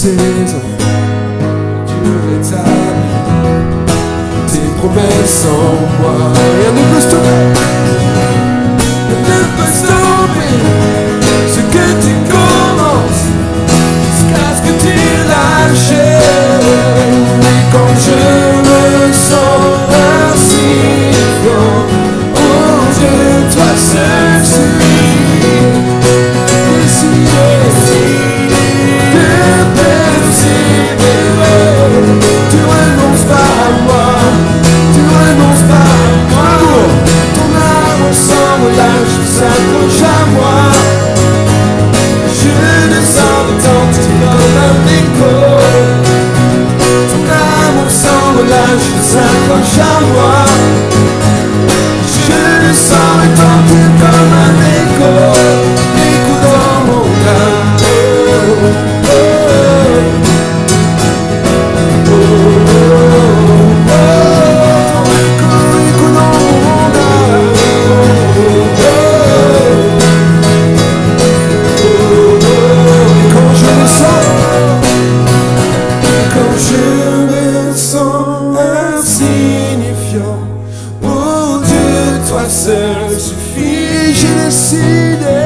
saisons, Dieu rétablit tes promesses en moi. Rien ne peut stopper, rien ne peut stopper ce que tu commences jusqu'à ce que tu l'achèves. Et quand je me sens insignifiant, oh Dieu, toi seul suffis. Décidé de persévérer, tu renonces pas à moi, tu renonces pas à moi. Ton amour sans relâche s'accroche à moi. Je descends de tenter comme un écho. Ton amour sans relâche s'accroche à moi. Je descends et tente comme un écho. Écho dans mon âme. Seul suffit, j'ai décidé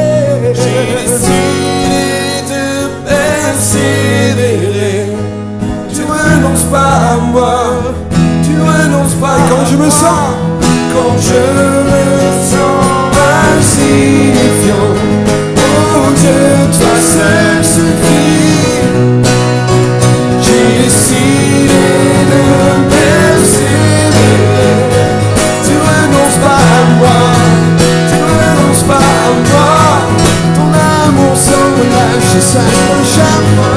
de persévérer. Tu renonces pas à moi, tu renonces pas. Quand je me sens insignifiant, oh Dieu, toi seul suffit. J'ai décidé de persévérer. Tu renonces pas à moi, tu renonces pas à moi. Ton amour sans relâche s'accroche à moi.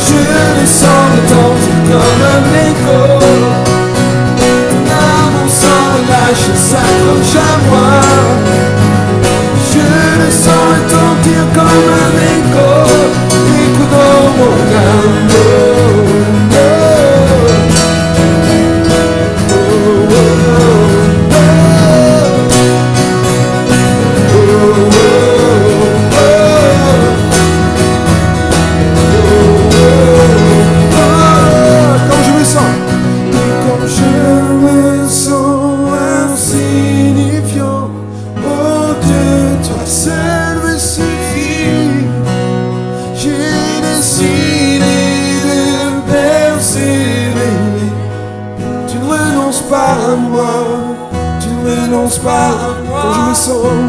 Je descends de tente comme un écho. Ton amour sans relâche s'accroche à moi. Je descends et tente comme un écho. Écho dans mon âme.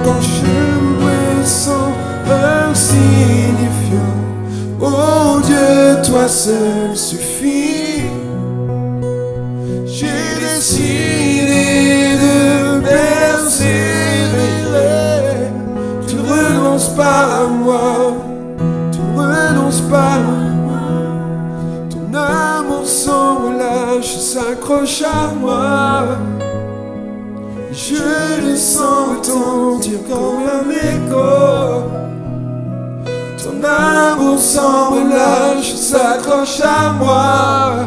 Quand je me sens insignifiant, oh Dieu, toi seul suffit. J'ai décidé de persévérer. Tu ne renonces pas à moi, tu ne renonces pas à moi. Ton amour sans relâche s'accroche à moi. Je descends retentir comme un écho. Ton amour sans relâche s'accroche à moi.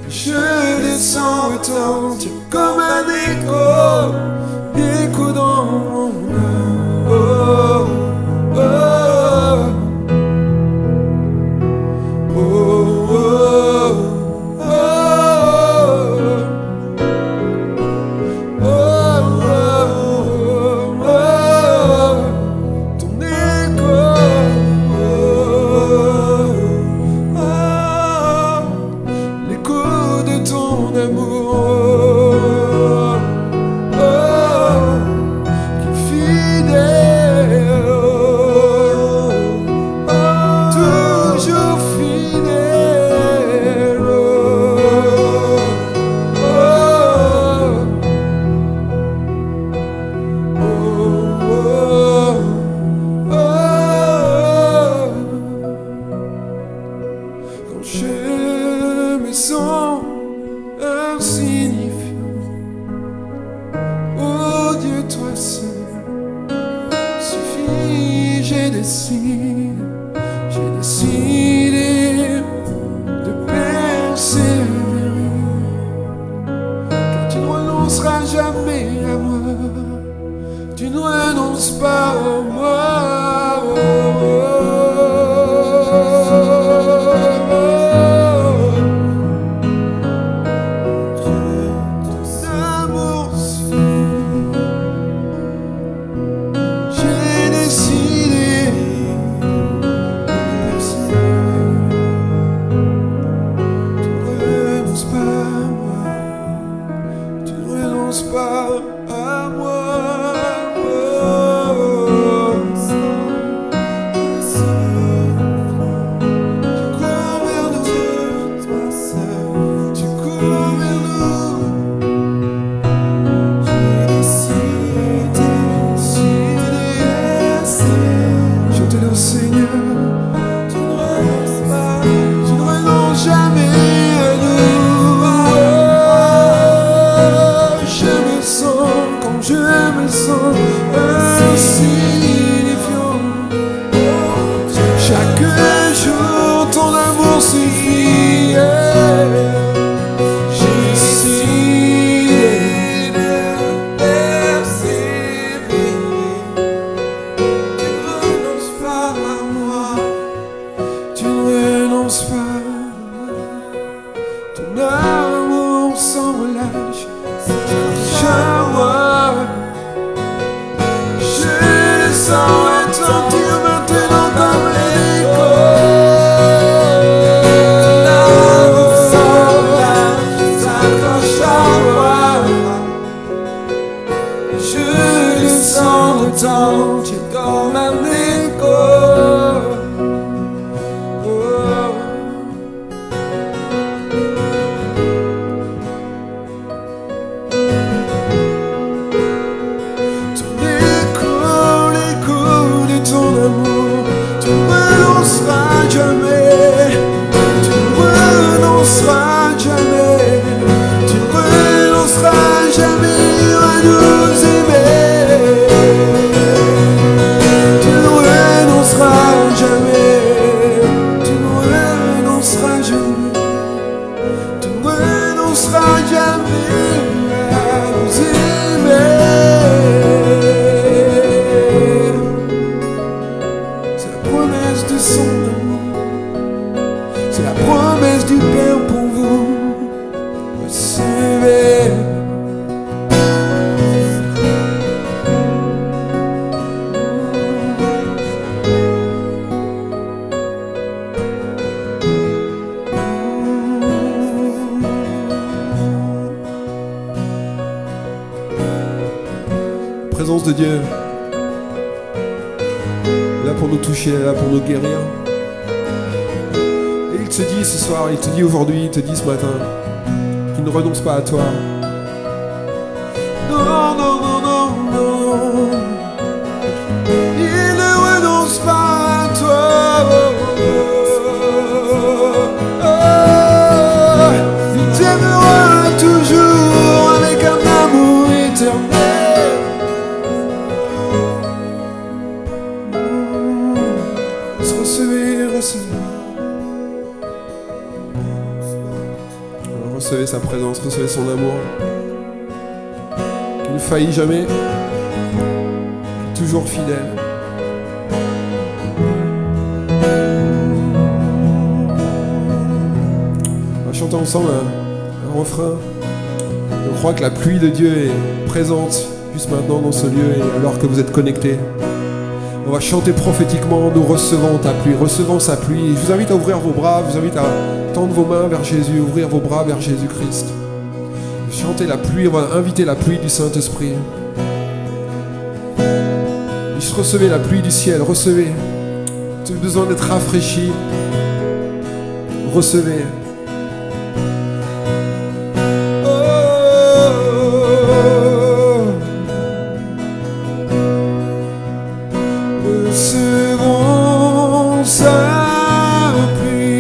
Je descends retentir comme un écho. Écho dans mon âme. Oh, oh, oh, oh, oh. Oh, jamais, tu ne renonceras jamais, tu ne renonceras jamais à nous aimer. Tu ne renonceras jamais, tu ne renonceras jamais, tu ne renonceras jamais à nous aimer. C'est la promesse de son amour, c'est la promesse du Père pour vous. Recevez. La présence de Dieu est là pour nous toucher, elle est là pour nous guérir. Et il te dit ce soir, il te dit aujourd'hui, il te dit ce matin qu'il ne renonce pas à toi. Non, non, non, non, non. Il ne renonce pas à toi. Il t'aimera toujours avec un amour éternel. Recevez, recevez. Recevez sa présence, recevez son amour. Qui ne faillit jamais, qui est toujours fidèle. On va chanter ensemble un refrain. On croit que la pluie de Dieu est présente juste maintenant dans ce lieu et alors que vous êtes connectés. On va chanter prophétiquement, nous recevons ta pluie, recevons sa pluie. Je vous invite à ouvrir vos bras, je vous invite à tendre vos mains vers Jésus, ouvrir vos bras vers Jésus-Christ. Chanter la pluie, on va inviter la pluie du Saint-Esprit. Juste recevez la pluie du ciel, recevez. Tu as besoin d'être rafraîchi. Recevez. Recevons sa pluie.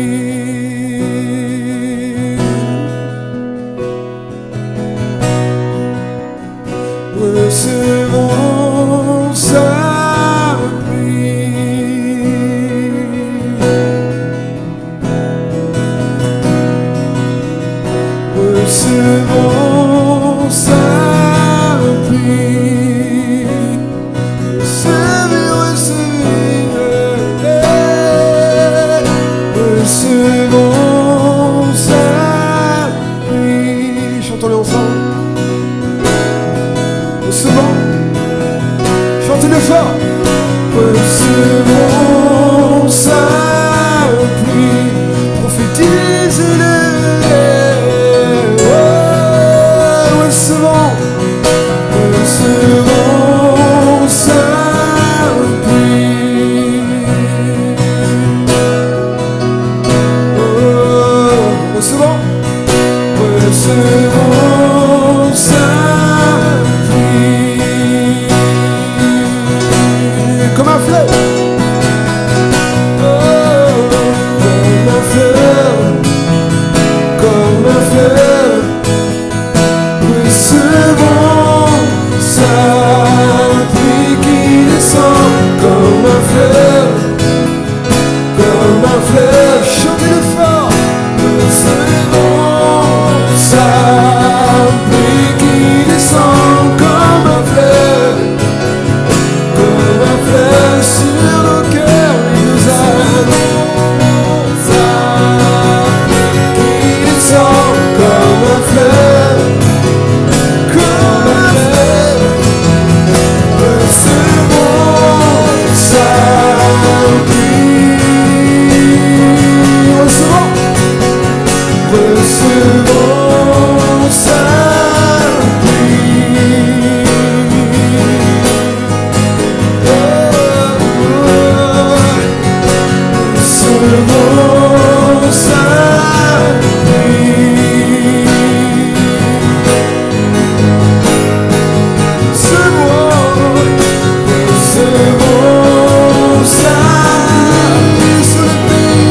Recevons sa pluie. Recevons sa pluie. Recevez, recevez. Recevons sa pluie. Chantons-le ensemble. Recevons. Chantez-le fort. Recevons sa pluie. Prophétisez-le. Recevons. Recevons sa pluie. Recevons. Recevons sa pluie. Comme un fleuve. Comme un fleuve. Comme un fleuve. Recevons sa pluie qui descend comme un fleuve. Comme un fleuve. Chantez-le fort. Recevons sa pluie qui descend comme un fleuve. Comme un fleuve sur nos cœurs et nos âmes. Sa pluie qui descend comme un fleuve. Comme un fleuve. Recevons sa pluie. Recevons. Recevons sa pluie. Recevons sa pluie. Recevons sa pluie sur le pays.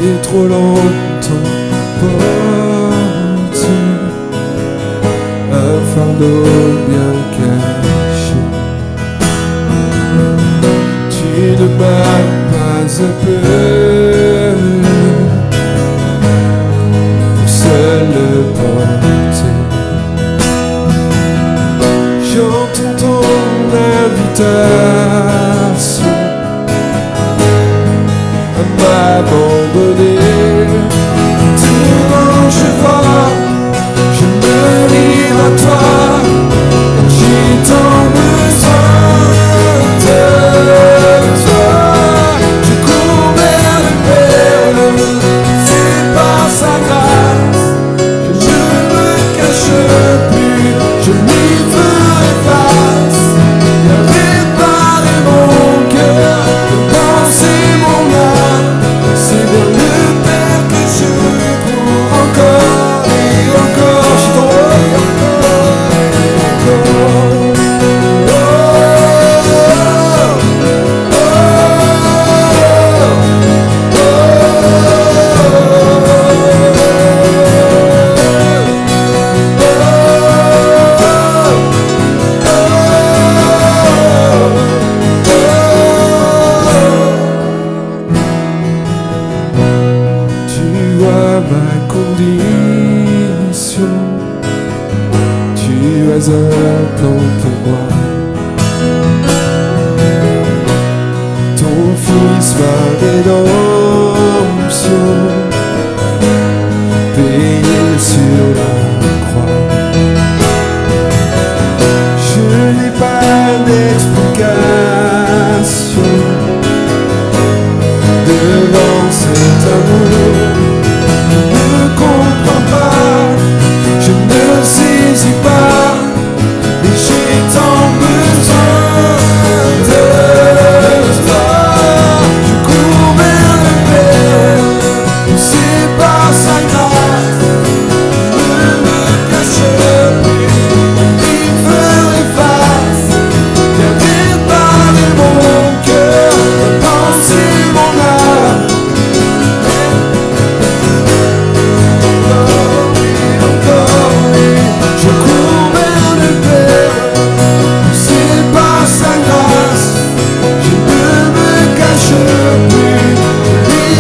j'ai trop longtemps porté un fardeau bien caché. Tu ne m'as pas appelé pour seul le porter. J'entends ton invitation à m'abandonner. Tout je vois, je me livre à toi. J'ai tant besoin de toi. Je cours vers le Père, c'est par sa grâce. Je ne me cache plus, je lui ferai face. Il a réparé mon cœur, le penser mon âme. C'est vers le Père que je cours encore et encore. Je t'en un plan pour moi. Ton fils, ma rédemption, payé sur la croix. Je n'ai pas d'explication devant cet amour. Je ne comprends pas, je ne saisis pas. J'ai tant besoin de toi. Je cours vers le Père, c'est par sa grâce. Ne me cache plus, il ferait face. Il a réparé mon cœur, penser mon âme. Encore et je cours vers le Père. C'est par sa grâce, je ne me cache plus. Il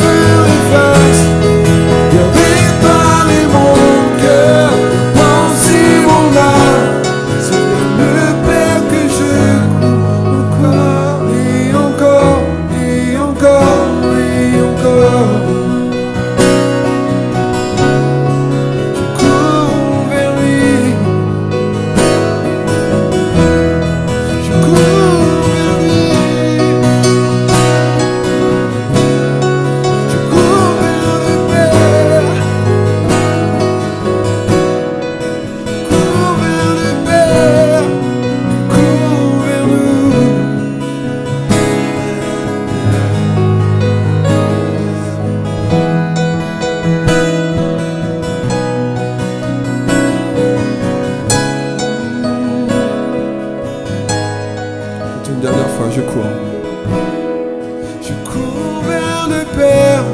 ferait face, il a réparé mon cœur, penser mon âme. C'est le cœur que je cours encore et encore et encore et encore. je cours. Je cours vers le Père,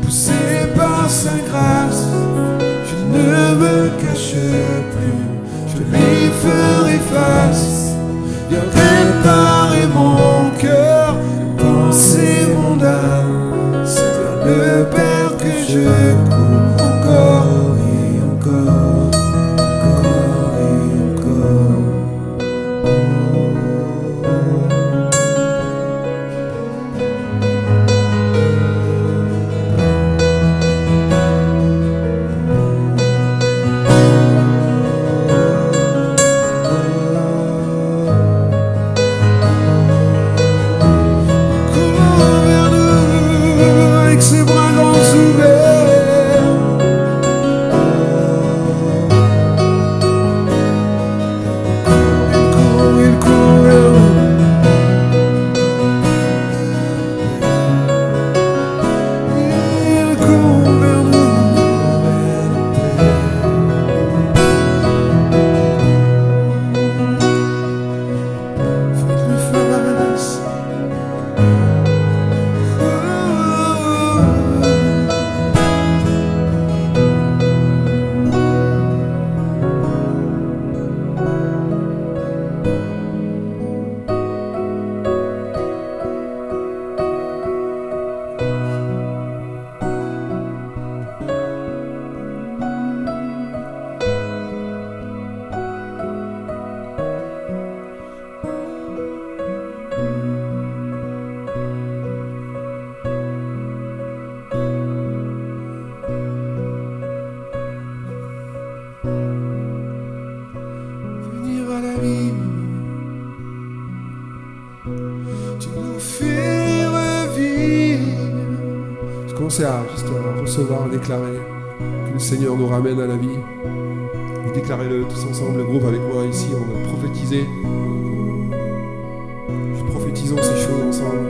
poussé par sa grâce. Je ne me cache plus, je lui ferai face. Viens réparer mon cœur, penser mon âme. C'est vers le Père que je cours encore et encore, encore et encore. À recevoir, déclarer que le Seigneur nous ramène à la vie. Et déclarez-le tous ensemble, le groupe avec moi ici, on va prophétiser. Prophétisons ces choses ensemble.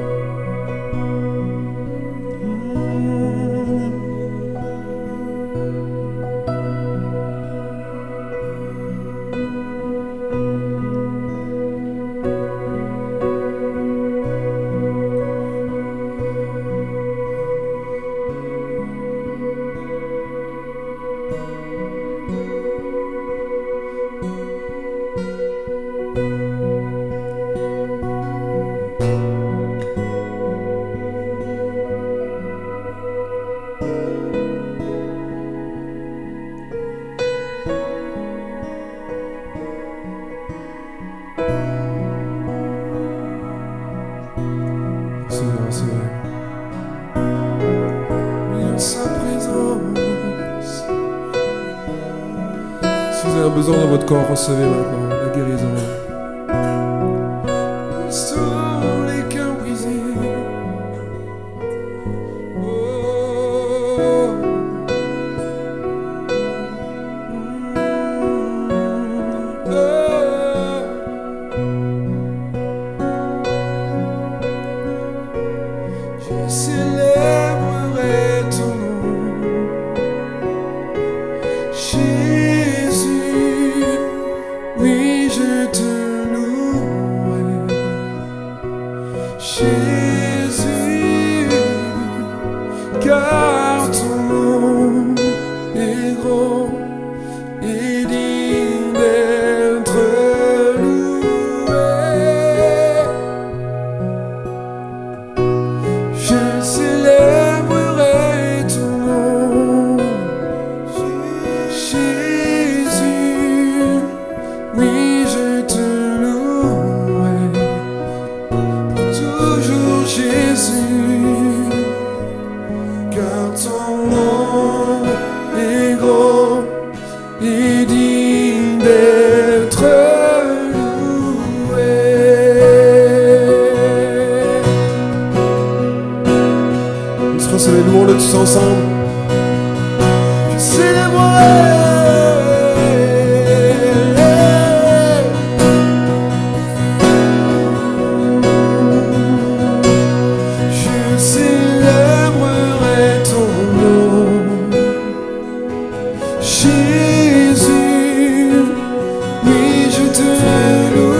Besoin dans votre corps, recevez maintenant la guérison. Restaure les cœurs brisés. Oh. Je célébrerai ton nom. Oui, je te louerai, Jésus, car ton nom est grand et digne d'être loué. Je célébrerai ton nom, Jésus. Oui, je te louerai pour toujours, Jésus, car ton nom est grand et digne d'être loué. On se recevait, louons-le tous ensemble. Je célébrerai. Jésus, oui, je te louerai.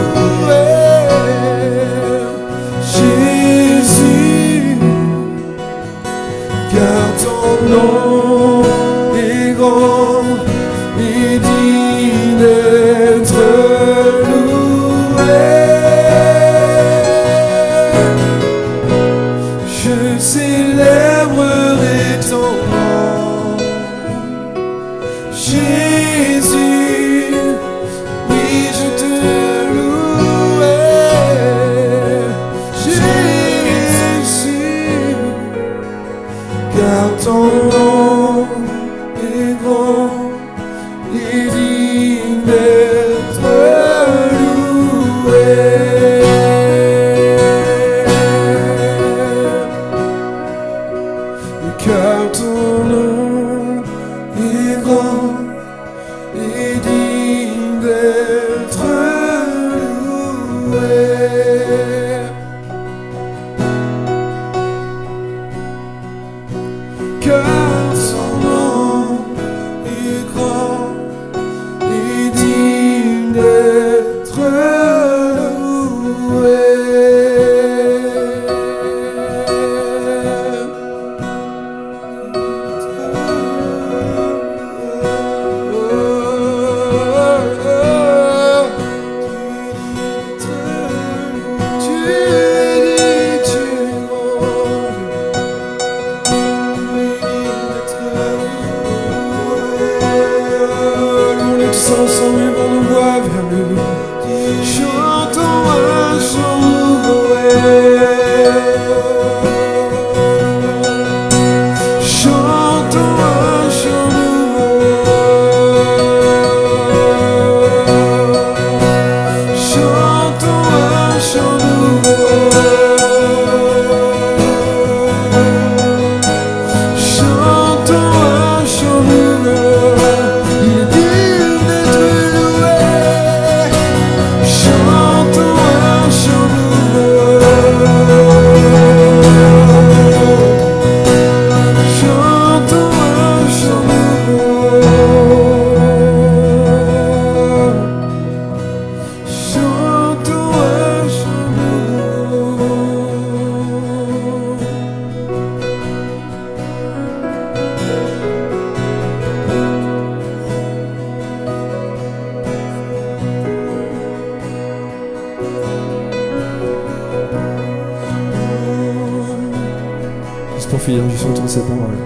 Juste pour finir, juste entendre ces paroles.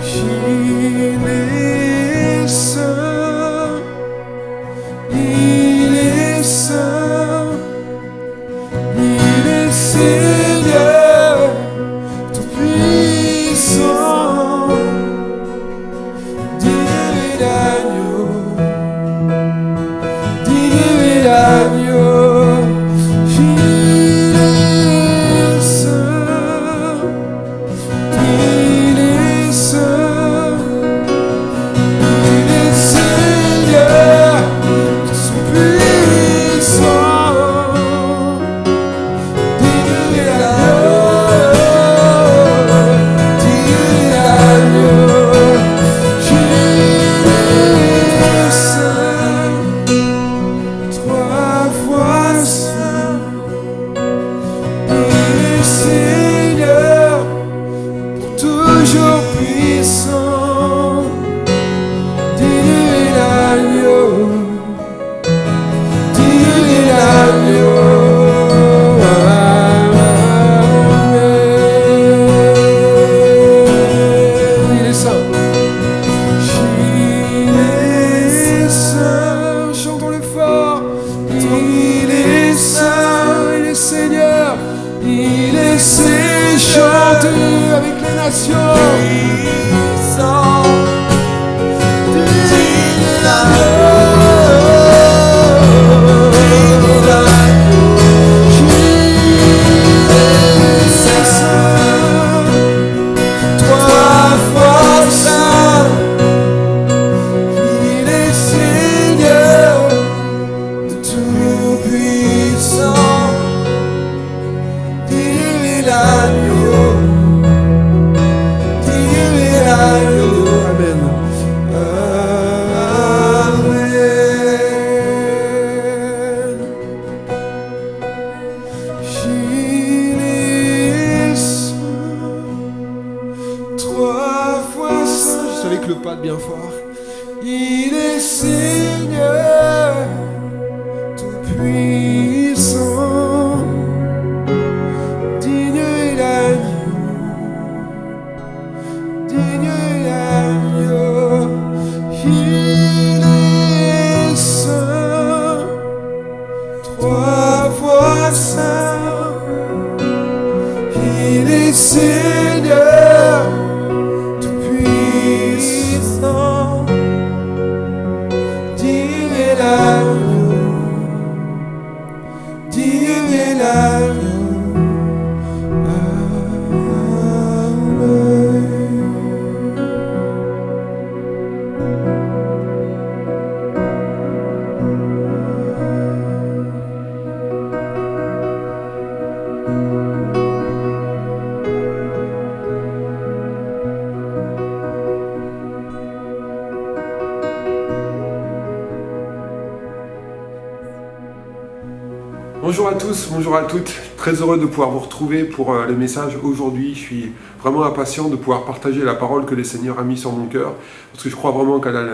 Il est saint, il est saint, il est Seigneur, tout puissant, digne et l'agneau, digne et l'agneau. Bonjour à tous, bonjour à toutes, très heureux de pouvoir vous retrouver pour le message aujourd'hui. Je suis vraiment impatient de pouvoir partager la parole que le Seigneur a mis sur mon cœur, parce que je crois vraiment qu'elle a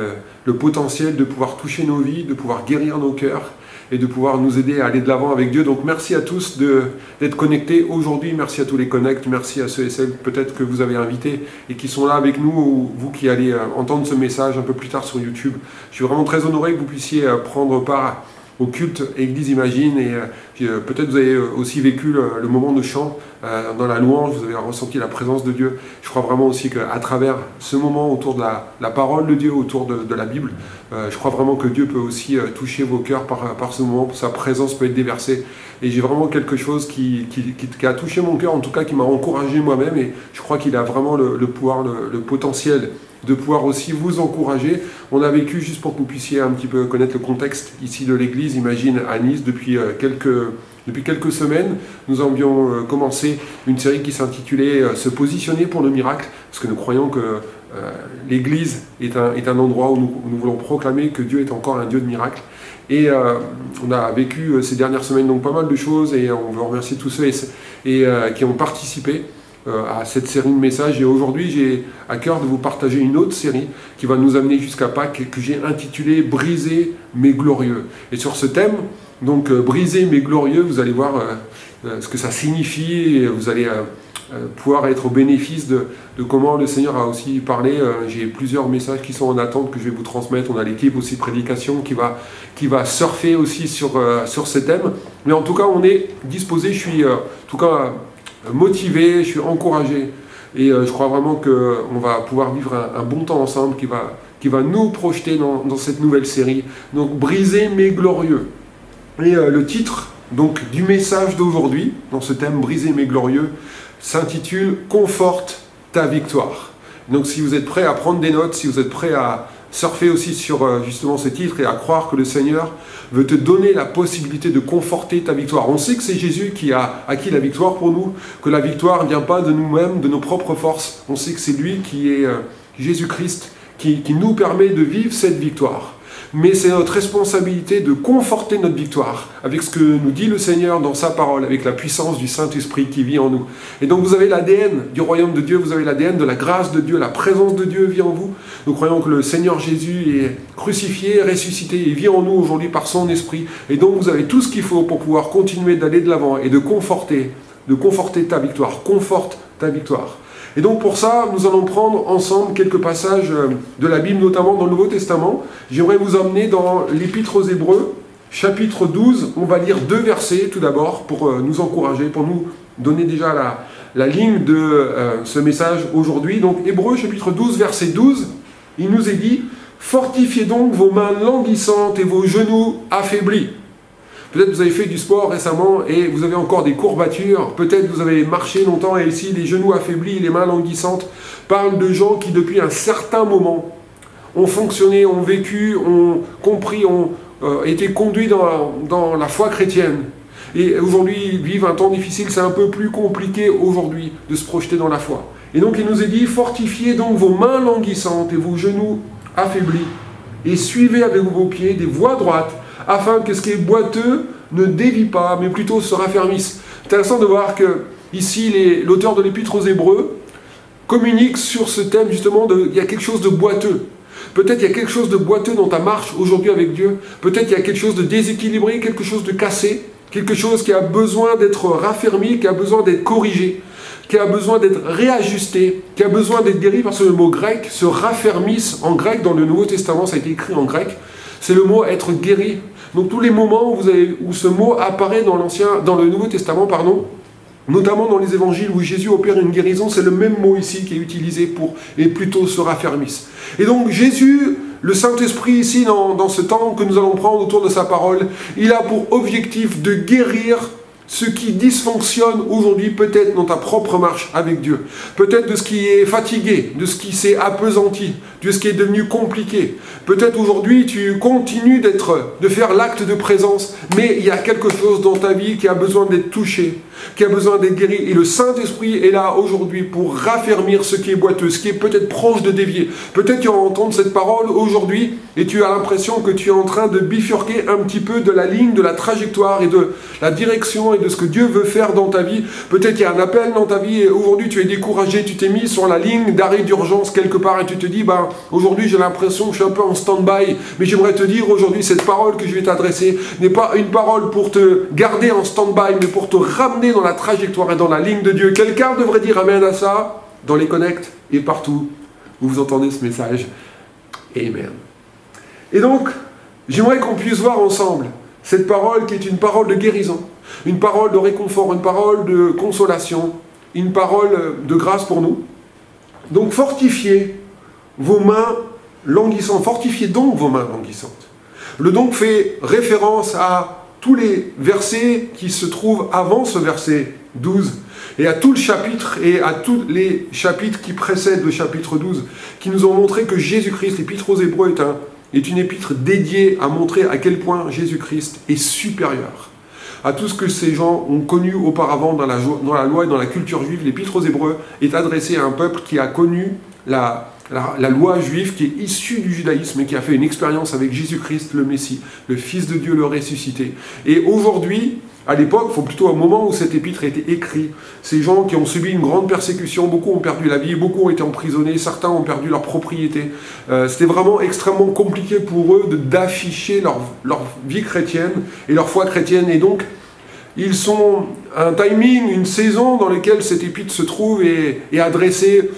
le potentiel de pouvoir toucher nos vies, de pouvoir guérir nos cœurs et de pouvoir nous aider à aller de l'avant avec Dieu. Donc merci à tous d'être connectés aujourd'hui, merci à tous les connects, merci à ceux et celles peut-être que vous avez invités et qui sont là avec nous, ou vous qui allez entendre ce message un peu plus tard sur YouTube. Je suis vraiment très honoré que vous puissiez prendre part au culte Église Imagine, et peut-être vous avez aussi vécu le moment de chant dans la louange, vous avez ressenti la présence de Dieu. Je crois vraiment aussi qu'à travers ce moment autour de la parole de Dieu, autour de la Bible, je crois vraiment que Dieu peut aussi toucher vos cœurs par ce moment, sa présence peut être déversée. Et j'ai vraiment quelque chose qui a touché mon cœur, en tout cas qui m'a encouragé moi-même, et je crois qu'il a vraiment le pouvoir, le potentiel de pouvoir aussi vous encourager. On a vécu, juste pour que vous puissiez un petit peu connaître le contexte ici de l'église Imagine à Nice, depuis quelques semaines, nous avions commencé une série qui s'intitulait « Se positionner pour le miracle », parce que nous croyons que l'église est un endroit où nous voulons proclamer que Dieu est encore un Dieu de miracles. Et on a vécu ces dernières semaines donc pas mal de choses, et on veut remercier tous ceux qui ont participé à cette série de messages. Et aujourd'hui, j'ai à cœur de vous partager une autre série qui va nous amener jusqu'à Pâques, que j'ai intitulée « Briser mais glorieux ». Et sur ce thème, donc « Briser mais glorieux », vous allez voir ce que ça signifie, et vous allez pouvoir être au bénéfice de comment le Seigneur a aussi parlé. J'ai plusieurs messages qui sont en attente que je vais vous transmettre. On a l'équipe aussi prédication qui va surfer aussi sur ces thèmes. Mais en tout cas, on est disposé, je suis en tout cas motivé, je suis encouragé. Et je crois vraiment qu'on va pouvoir vivre un bon temps ensemble qui va nous projeter dans cette nouvelle série. Donc, Brisé mais glorieux. Et le titre donc, du message d'aujourd'hui, dans ce thème Brisé mais glorieux, s'intitule « Conforte ta victoire ». Donc si vous êtes prêts à prendre des notes, si vous êtes prêts à surfer aussi sur justement ce titre et à croire que le Seigneur veut te donner la possibilité de conforter ta victoire. On sait que c'est Jésus qui a acquis la victoire pour nous, que la victoire ne vient pas de nous-mêmes, de nos propres forces. On sait que c'est lui qui est Jésus-Christ, qui nous permet de vivre cette victoire. Mais c'est notre responsabilité de conforter notre victoire avec ce que nous dit le Seigneur dans sa parole, avec la puissance du Saint-Esprit qui vit en nous. Et donc vous avez l'ADN du royaume de Dieu, vous avez l'ADN de la grâce de Dieu, la présence de Dieu vit en vous. Nous croyons que le Seigneur Jésus est crucifié, ressuscité, et vit en nous aujourd'hui par son Esprit. Et donc vous avez tout ce qu'il faut pour pouvoir continuer d'aller de l'avant et de conforter ta victoire. Conforte ta victoire. Et donc pour ça, nous allons prendre ensemble quelques passages de la Bible, notamment dans le Nouveau Testament. J'aimerais vous emmener dans l'Épître aux Hébreux, chapitre 12. On va lire 2 versets tout d'abord pour nous encourager, pour nous donner déjà la ligne de ce message aujourd'hui. Donc Hébreux, chapitre 12, verset 12, il nous est dit « Fortifiez donc vos mains languissantes et vos genoux affaiblis ». Peut-être vous avez fait du sport récemment et vous avez encore des courbatures. Peut-être vous avez marché longtemps et ici les genoux affaiblis, les mains languissantes parlent de gens qui depuis un certain moment ont fonctionné, ont vécu, ont compris, ont été conduits dans la foi chrétienne. Et aujourd'hui ils vivent un temps difficile, c'est un peu plus compliqué aujourd'hui de se projeter dans la foi. Et donc il nous est dit, fortifiez donc vos mains languissantes et vos genoux affaiblis et suivez avec vos pieds des voies droites, afin que ce qui est boiteux ne dévie pas, mais plutôt se raffermisse. C'est intéressant de voir que ici l'auteur de l'Épître aux Hébreux communique sur ce thème justement il y a quelque chose de boiteux. Peut-être il y a quelque chose de boiteux dans ta marche aujourd'hui avec Dieu. Peut-être il y a quelque chose de déséquilibré, quelque chose de cassé, quelque chose qui a besoin d'être raffermi, qui a besoin d'être corrigé, qui a besoin d'être réajusté, qui a besoin d'être guéri, parce que le mot grec se raffermisse en grec, dans le Nouveau Testament, ça a été écrit en grec, c'est le mot être guéri. Donc tous les moments où ce mot apparaît dans le Nouveau Testament, notamment dans les évangiles où Jésus opère une guérison, c'est le même mot ici qui est utilisé pour et plutôt se raffermisse. Et donc Jésus, le Saint-Esprit ici dans ce temps que nous allons prendre autour de sa parole, il a pour objectif de guérir ce qui dysfonctionne aujourd'hui peut-être dans ta propre marche avec Dieu. Peut-être de ce qui est fatigué, de ce qui s'est appesanti, de ce qui est devenu compliqué. Peut-être aujourd'hui tu continues de faire l'acte de présence, mais il y a quelque chose dans ta vie qui a besoin d'être touché, qui a besoin d'être guéri. Et le Saint-Esprit est là aujourd'hui pour raffermir ce qui est boiteux, ce qui est peut-être proche de dévier. Peut-être tu vas entendre cette parole aujourd'hui et tu as l'impression que tu es en train de bifurquer un petit peu de la ligne, de la trajectoire et de la direction et de ce que Dieu veut faire dans ta vie. Peut-être il y a un appel dans ta vie et aujourd'hui tu es découragé, tu t'es mis sur la ligne d'arrêt d'urgence quelque part et tu te dis, aujourd'hui j'ai l'impression que je suis un peu en stand-by, mais j'aimerais te dire aujourd'hui, cette parole que je vais t'adresser n'est pas une parole pour te garder en stand-by, mais pour te ramener dans la trajectoire et dans la ligne de Dieu. Quelqu'un devrait dire amen à ça dans les connects et partout où vous entendez ce message. Amen. Et donc, j'aimerais qu'on puisse voir ensemble cette parole qui est une parole de guérison, une parole de réconfort, une parole de consolation, une parole de grâce pour nous. Donc fortifiez vos mains languissantes, fortifiez donc vos mains languissantes. Le donc fait référence à tous les versets qui se trouvent avant ce verset 12, et à tout le chapitre, et à tous les chapitres qui précèdent le chapitre 12, qui nous ont montré que Jésus-Christ, l'Épître aux Hébreux, est une épître dédiée à montrer à quel point Jésus-Christ est supérieur à tout ce que ces gens ont connu auparavant dans la loi et dans la culture juive. L'Épître aux Hébreux est adressée à un peuple qui a connu la loi juive, qui est issue du judaïsme et qui a fait une expérience avec Jésus-Christ, le Messie, le Fils de Dieu, le ressuscité. Et aujourd'hui, à l'époque, plutôt au moment où cette épître a été écrite, ces gens qui ont subi une grande persécution, beaucoup ont perdu la vie, beaucoup ont été emprisonnés, certains ont perdu leur propriété. C'était vraiment extrêmement compliqué pour eux d'afficher leur vie chrétienne et leur foi chrétienne. Et donc, ils sont un timing, une saison dans laquelle cet épître se trouve et est adressé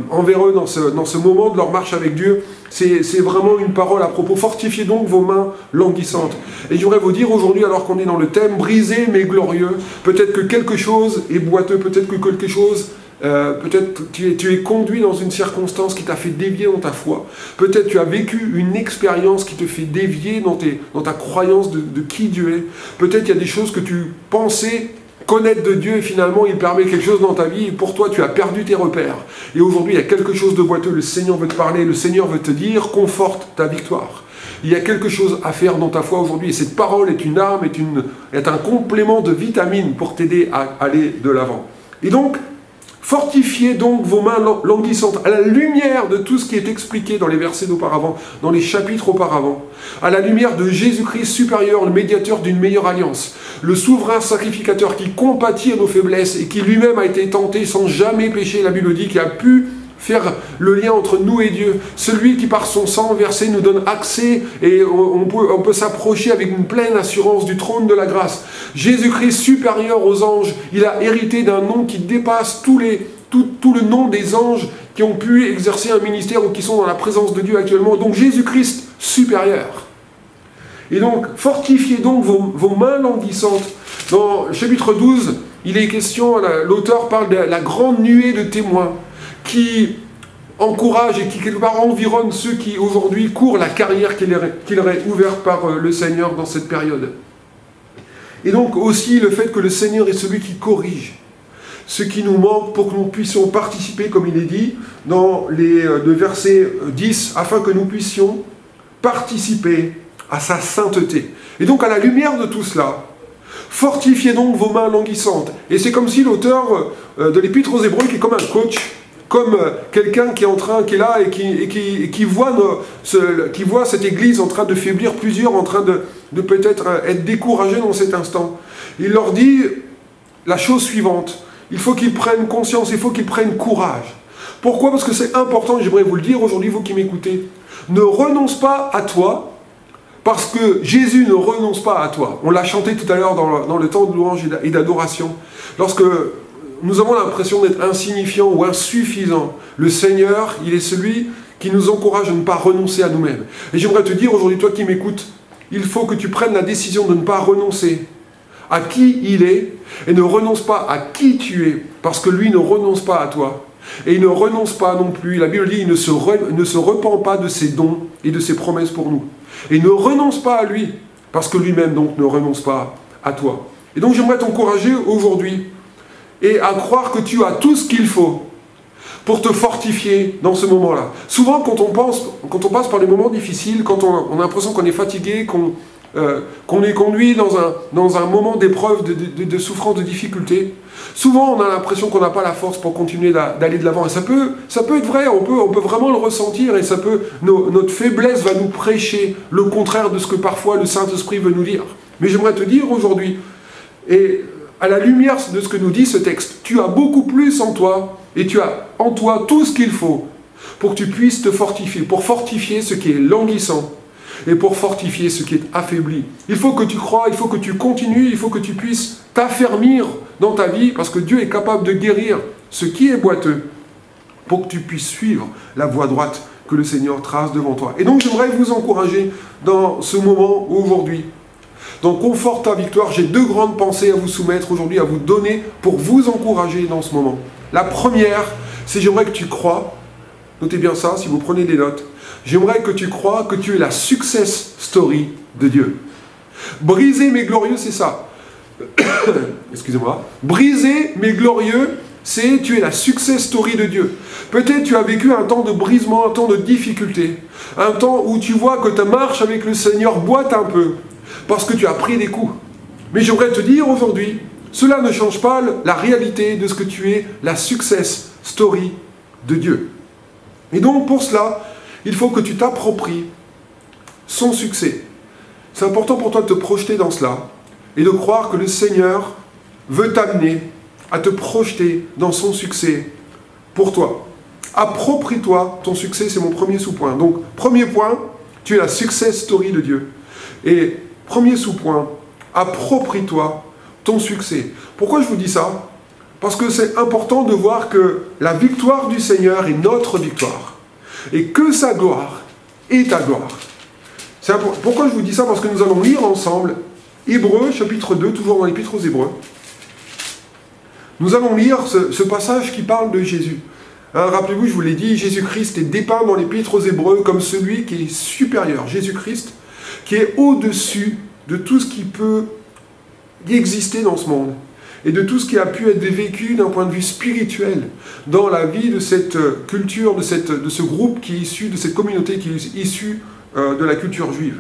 envers eux dans ce moment de leur marche avec Dieu. C'est vraiment une parole à propos. Fortifiez donc vos mains languissantes. Et je voudrais vous dire aujourd'hui, alors qu'on est dans le thème, brisé mais glorieux, peut-être que quelque chose est boiteux, peut-être que quelque chose, peut-être tu es conduit dans une circonstance qui t'a fait dévier dans ta foi. Peut-être tu as vécu une expérience qui te fait dévier dans ta croyance de qui Dieu est. Peut-être il y a des choses que tu pensais connaître de Dieu et finalement il permet quelque chose dans ta vie et pour toi tu as perdu tes repères. Et aujourd'hui il y a quelque chose de boiteux, le Seigneur veut te parler, le Seigneur veut te dire, conforte ta victoire. Il y a quelque chose à faire dans ta foi aujourd'hui et cette parole est une arme, est un complément de vitamine pour t'aider à aller de l'avant. Et donc, fortifiez donc vos mains languissantes à la lumière de tout ce qui est expliqué dans les versets d'auparavant, dans les chapitres auparavant, à la lumière de Jésus-Christ supérieur, le médiateur d'une meilleure alliance, le souverain sacrificateur qui compatit à nos faiblesses et qui lui-même a été tenté sans jamais pécher, la Bible dit, qui a pu faire le lien entre nous et Dieu, celui qui par son sang versé nous donne accès et on peut s'approcher avec une pleine assurance du trône de la grâce. Jésus-Christ supérieur aux anges, il a hérité d'un nom qui dépasse tout le nom des anges qui ont pu exercer un ministère ou qui sont dans la présence de Dieu actuellement. Donc Jésus-Christ supérieur. Et donc, fortifiez donc vos mains languissantes. Dans le chapitre 12, il est question, l'auteur parle de la grande nuée de témoins qui encourage et qui quelque part environne ceux qui aujourd'hui courent la carrière qui leur est ouverte par le Seigneur dans cette période. Et donc aussi le fait que le Seigneur est celui qui corrige ce qui nous manque pour que nous puissions participer, comme il est dit dans le verset 10, afin que nous puissions participer à sa sainteté. Et donc à la lumière de tout cela, fortifiez donc vos mains languissantes. Et c'est comme si l'auteur de l'Épître aux Hébreux, qui est comme un coach, comme quelqu'un qui est là et qui voit cette église en train de faiblir, plusieurs en train de peut-être être découragés dans cet instant. Il leur dit la chose suivante, il faut qu'ils prennent conscience, il faut qu'ils prennent courage. Pourquoi? Parce que c'est important, j'aimerais vous le dire aujourd'hui, vous qui m'écoutez. Ne renonce pas à toi, parce que Jésus ne renonce pas à toi. On l'a chanté tout à l'heure dans le temps de louange et d'adoration. Lorsque nous avons l'impression d'être insignifiants ou insuffisants, le Seigneur, il est celui qui nous encourage à ne pas renoncer à nous-mêmes. Et j'aimerais te dire aujourd'hui, toi qui m'écoutes, il faut que tu prennes la décision de ne pas renoncer à qui il est et ne renonce pas à qui tu es, parce que lui ne renonce pas à toi. Et il ne renonce pas non plus, la Bible dit, il ne se repent pas de ses dons et de ses promesses pour nous. Et ne renonce pas à lui, parce que lui-même donc ne renonce pas à toi. Et donc j'aimerais t'encourager aujourd'hui et à croire que tu as tout ce qu'il faut pour te fortifier dans ce moment-là. Souvent, quand on passe par des moments difficiles, quand on a l'impression qu'on est fatigué, qu'on est conduit dans un moment d'épreuve, de souffrance, de difficulté, souvent on a l'impression qu'on n'a pas la force pour continuer d'aller de l'avant. Et ça peut être vrai, on peut vraiment le ressentir, et notre faiblesse va nous prêcher le contraire de ce que parfois le Saint-Esprit veut nous dire. Mais j'aimerais te dire aujourd'hui, et à la lumière de ce que nous dit ce texte, tu as beaucoup plus en toi, et tu as en toi tout ce qu'il faut pour que tu puisses te fortifier, pour fortifier ce qui est languissant, et pour fortifier ce qui est affaibli. Il faut que tu crois, il faut que tu continues, il faut que tu puisses t'affermir dans ta vie, parce que Dieu est capable de guérir ce qui est boiteux, pour que tu puisses suivre la voie droite que le Seigneur trace devant toi. Et donc j'aimerais vous encourager dans ce moment aujourd'hui. Donc conforte ta victoire, j'ai deux grandes pensées à vous soumettre aujourd'hui, à vous donner pour vous encourager dans ce moment. La première, c'est j'aimerais que tu crois, notez bien ça si vous prenez des notes, j'aimerais que tu crois que tu es la success story de Dieu. Brisé mais glorieux, c'est ça. Excusez-moi. Brisé mais glorieux, c'est tu es la success story de Dieu. Peut-être tu as vécu un temps de brisement, un temps de difficulté, un temps où tu vois que ta marche avec le Seigneur boite un peu, parce que tu as pris des coups. Mais j'aimerais te dire aujourd'hui, cela ne change pas la réalité de ce que tu es, la success story de Dieu. Et donc pour cela, il faut que tu t'appropries son succès. C'est important pour toi de te projeter dans cela et de croire que le Seigneur veut t'amener à te projeter dans son succès pour toi. Approprie-toi ton succès, c'est mon premier sous-point. Donc, premier point, tu es la success story de Dieu. Et premier sous-point, approprie-toi ton succès. Pourquoi je vous dis ça? Parce que c'est important de voir que la victoire du Seigneur est notre victoire. Et que sa gloire est ta gloire. Pourquoi je vous dis ça? Parce que nous allons lire ensemble Hébreux, chapitre 2, toujours dans l'Épître aux Hébreux. Nous allons lire ce passage qui parle de Jésus. Hein, rappelez-vous, je vous l'ai dit, Jésus-Christ est dépeint dans l'Épître aux Hébreux comme celui qui est supérieur. Jésus-Christ, qui est au-dessus de tout ce qui peut exister dans ce monde. Et de tout ce qui a pu être vécu d'un point de vue spirituel dans la vie de cette culture, de ce groupe qui est issu, de cette communauté qui est issue de la culture juive.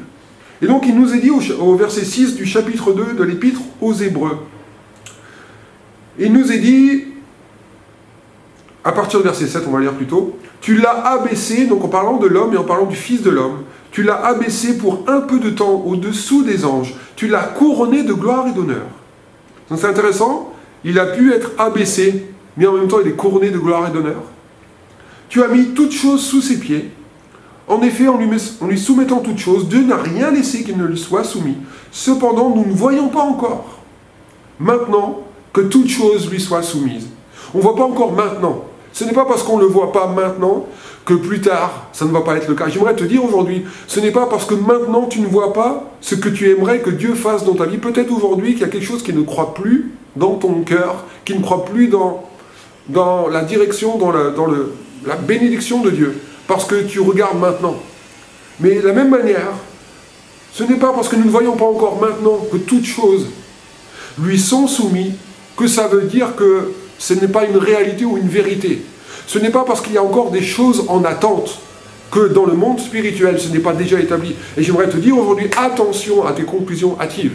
Et donc il nous est dit au verset 6 du chapitre 2 de l'Épître aux Hébreux, il nous est dit, à partir du verset 7, on va lire plutôt, « Tu l'as abaissé », donc en parlant de l'homme et en parlant du Fils de l'homme, « Tu l'as abaissé pour un peu de temps au-dessous des anges, tu l'as couronné de gloire et d'honneur. » Donc c'est intéressant, il a pu être abaissé, mais en même temps il est couronné de gloire et d'honneur. Tu as mis toutes choses sous ses pieds. En effet, en lui soumettant toutes choses, Dieu n'a rien laissé qu'il ne lui soit soumis. Cependant, nous ne voyons pas encore, maintenant, que toutes choses lui soient soumises. On ne voit pas encore maintenant. Ce n'est pas parce qu'on ne le voit pas maintenant que plus tard, ça ne va pas être le cas. J'aimerais te dire aujourd'hui, ce n'est pas parce que maintenant tu ne vois pas ce que tu aimerais que Dieu fasse dans ta vie. Peut-être aujourd'hui qu'il y a quelque chose qui ne croit plus dans ton cœur, qui ne croit plus dans la direction, dans la bénédiction de Dieu, parce que tu regardes maintenant. Mais de la même manière, ce n'est pas parce que nous ne voyons pas encore maintenant que toutes choses lui sont soumises que ça veut dire que ce n'est pas une réalité ou une vérité. Ce n'est pas parce qu'il y a encore des choses en attente que dans le monde spirituel, ce n'est pas déjà établi. Et j'aimerais te dire aujourd'hui, attention à tes conclusions hâtives.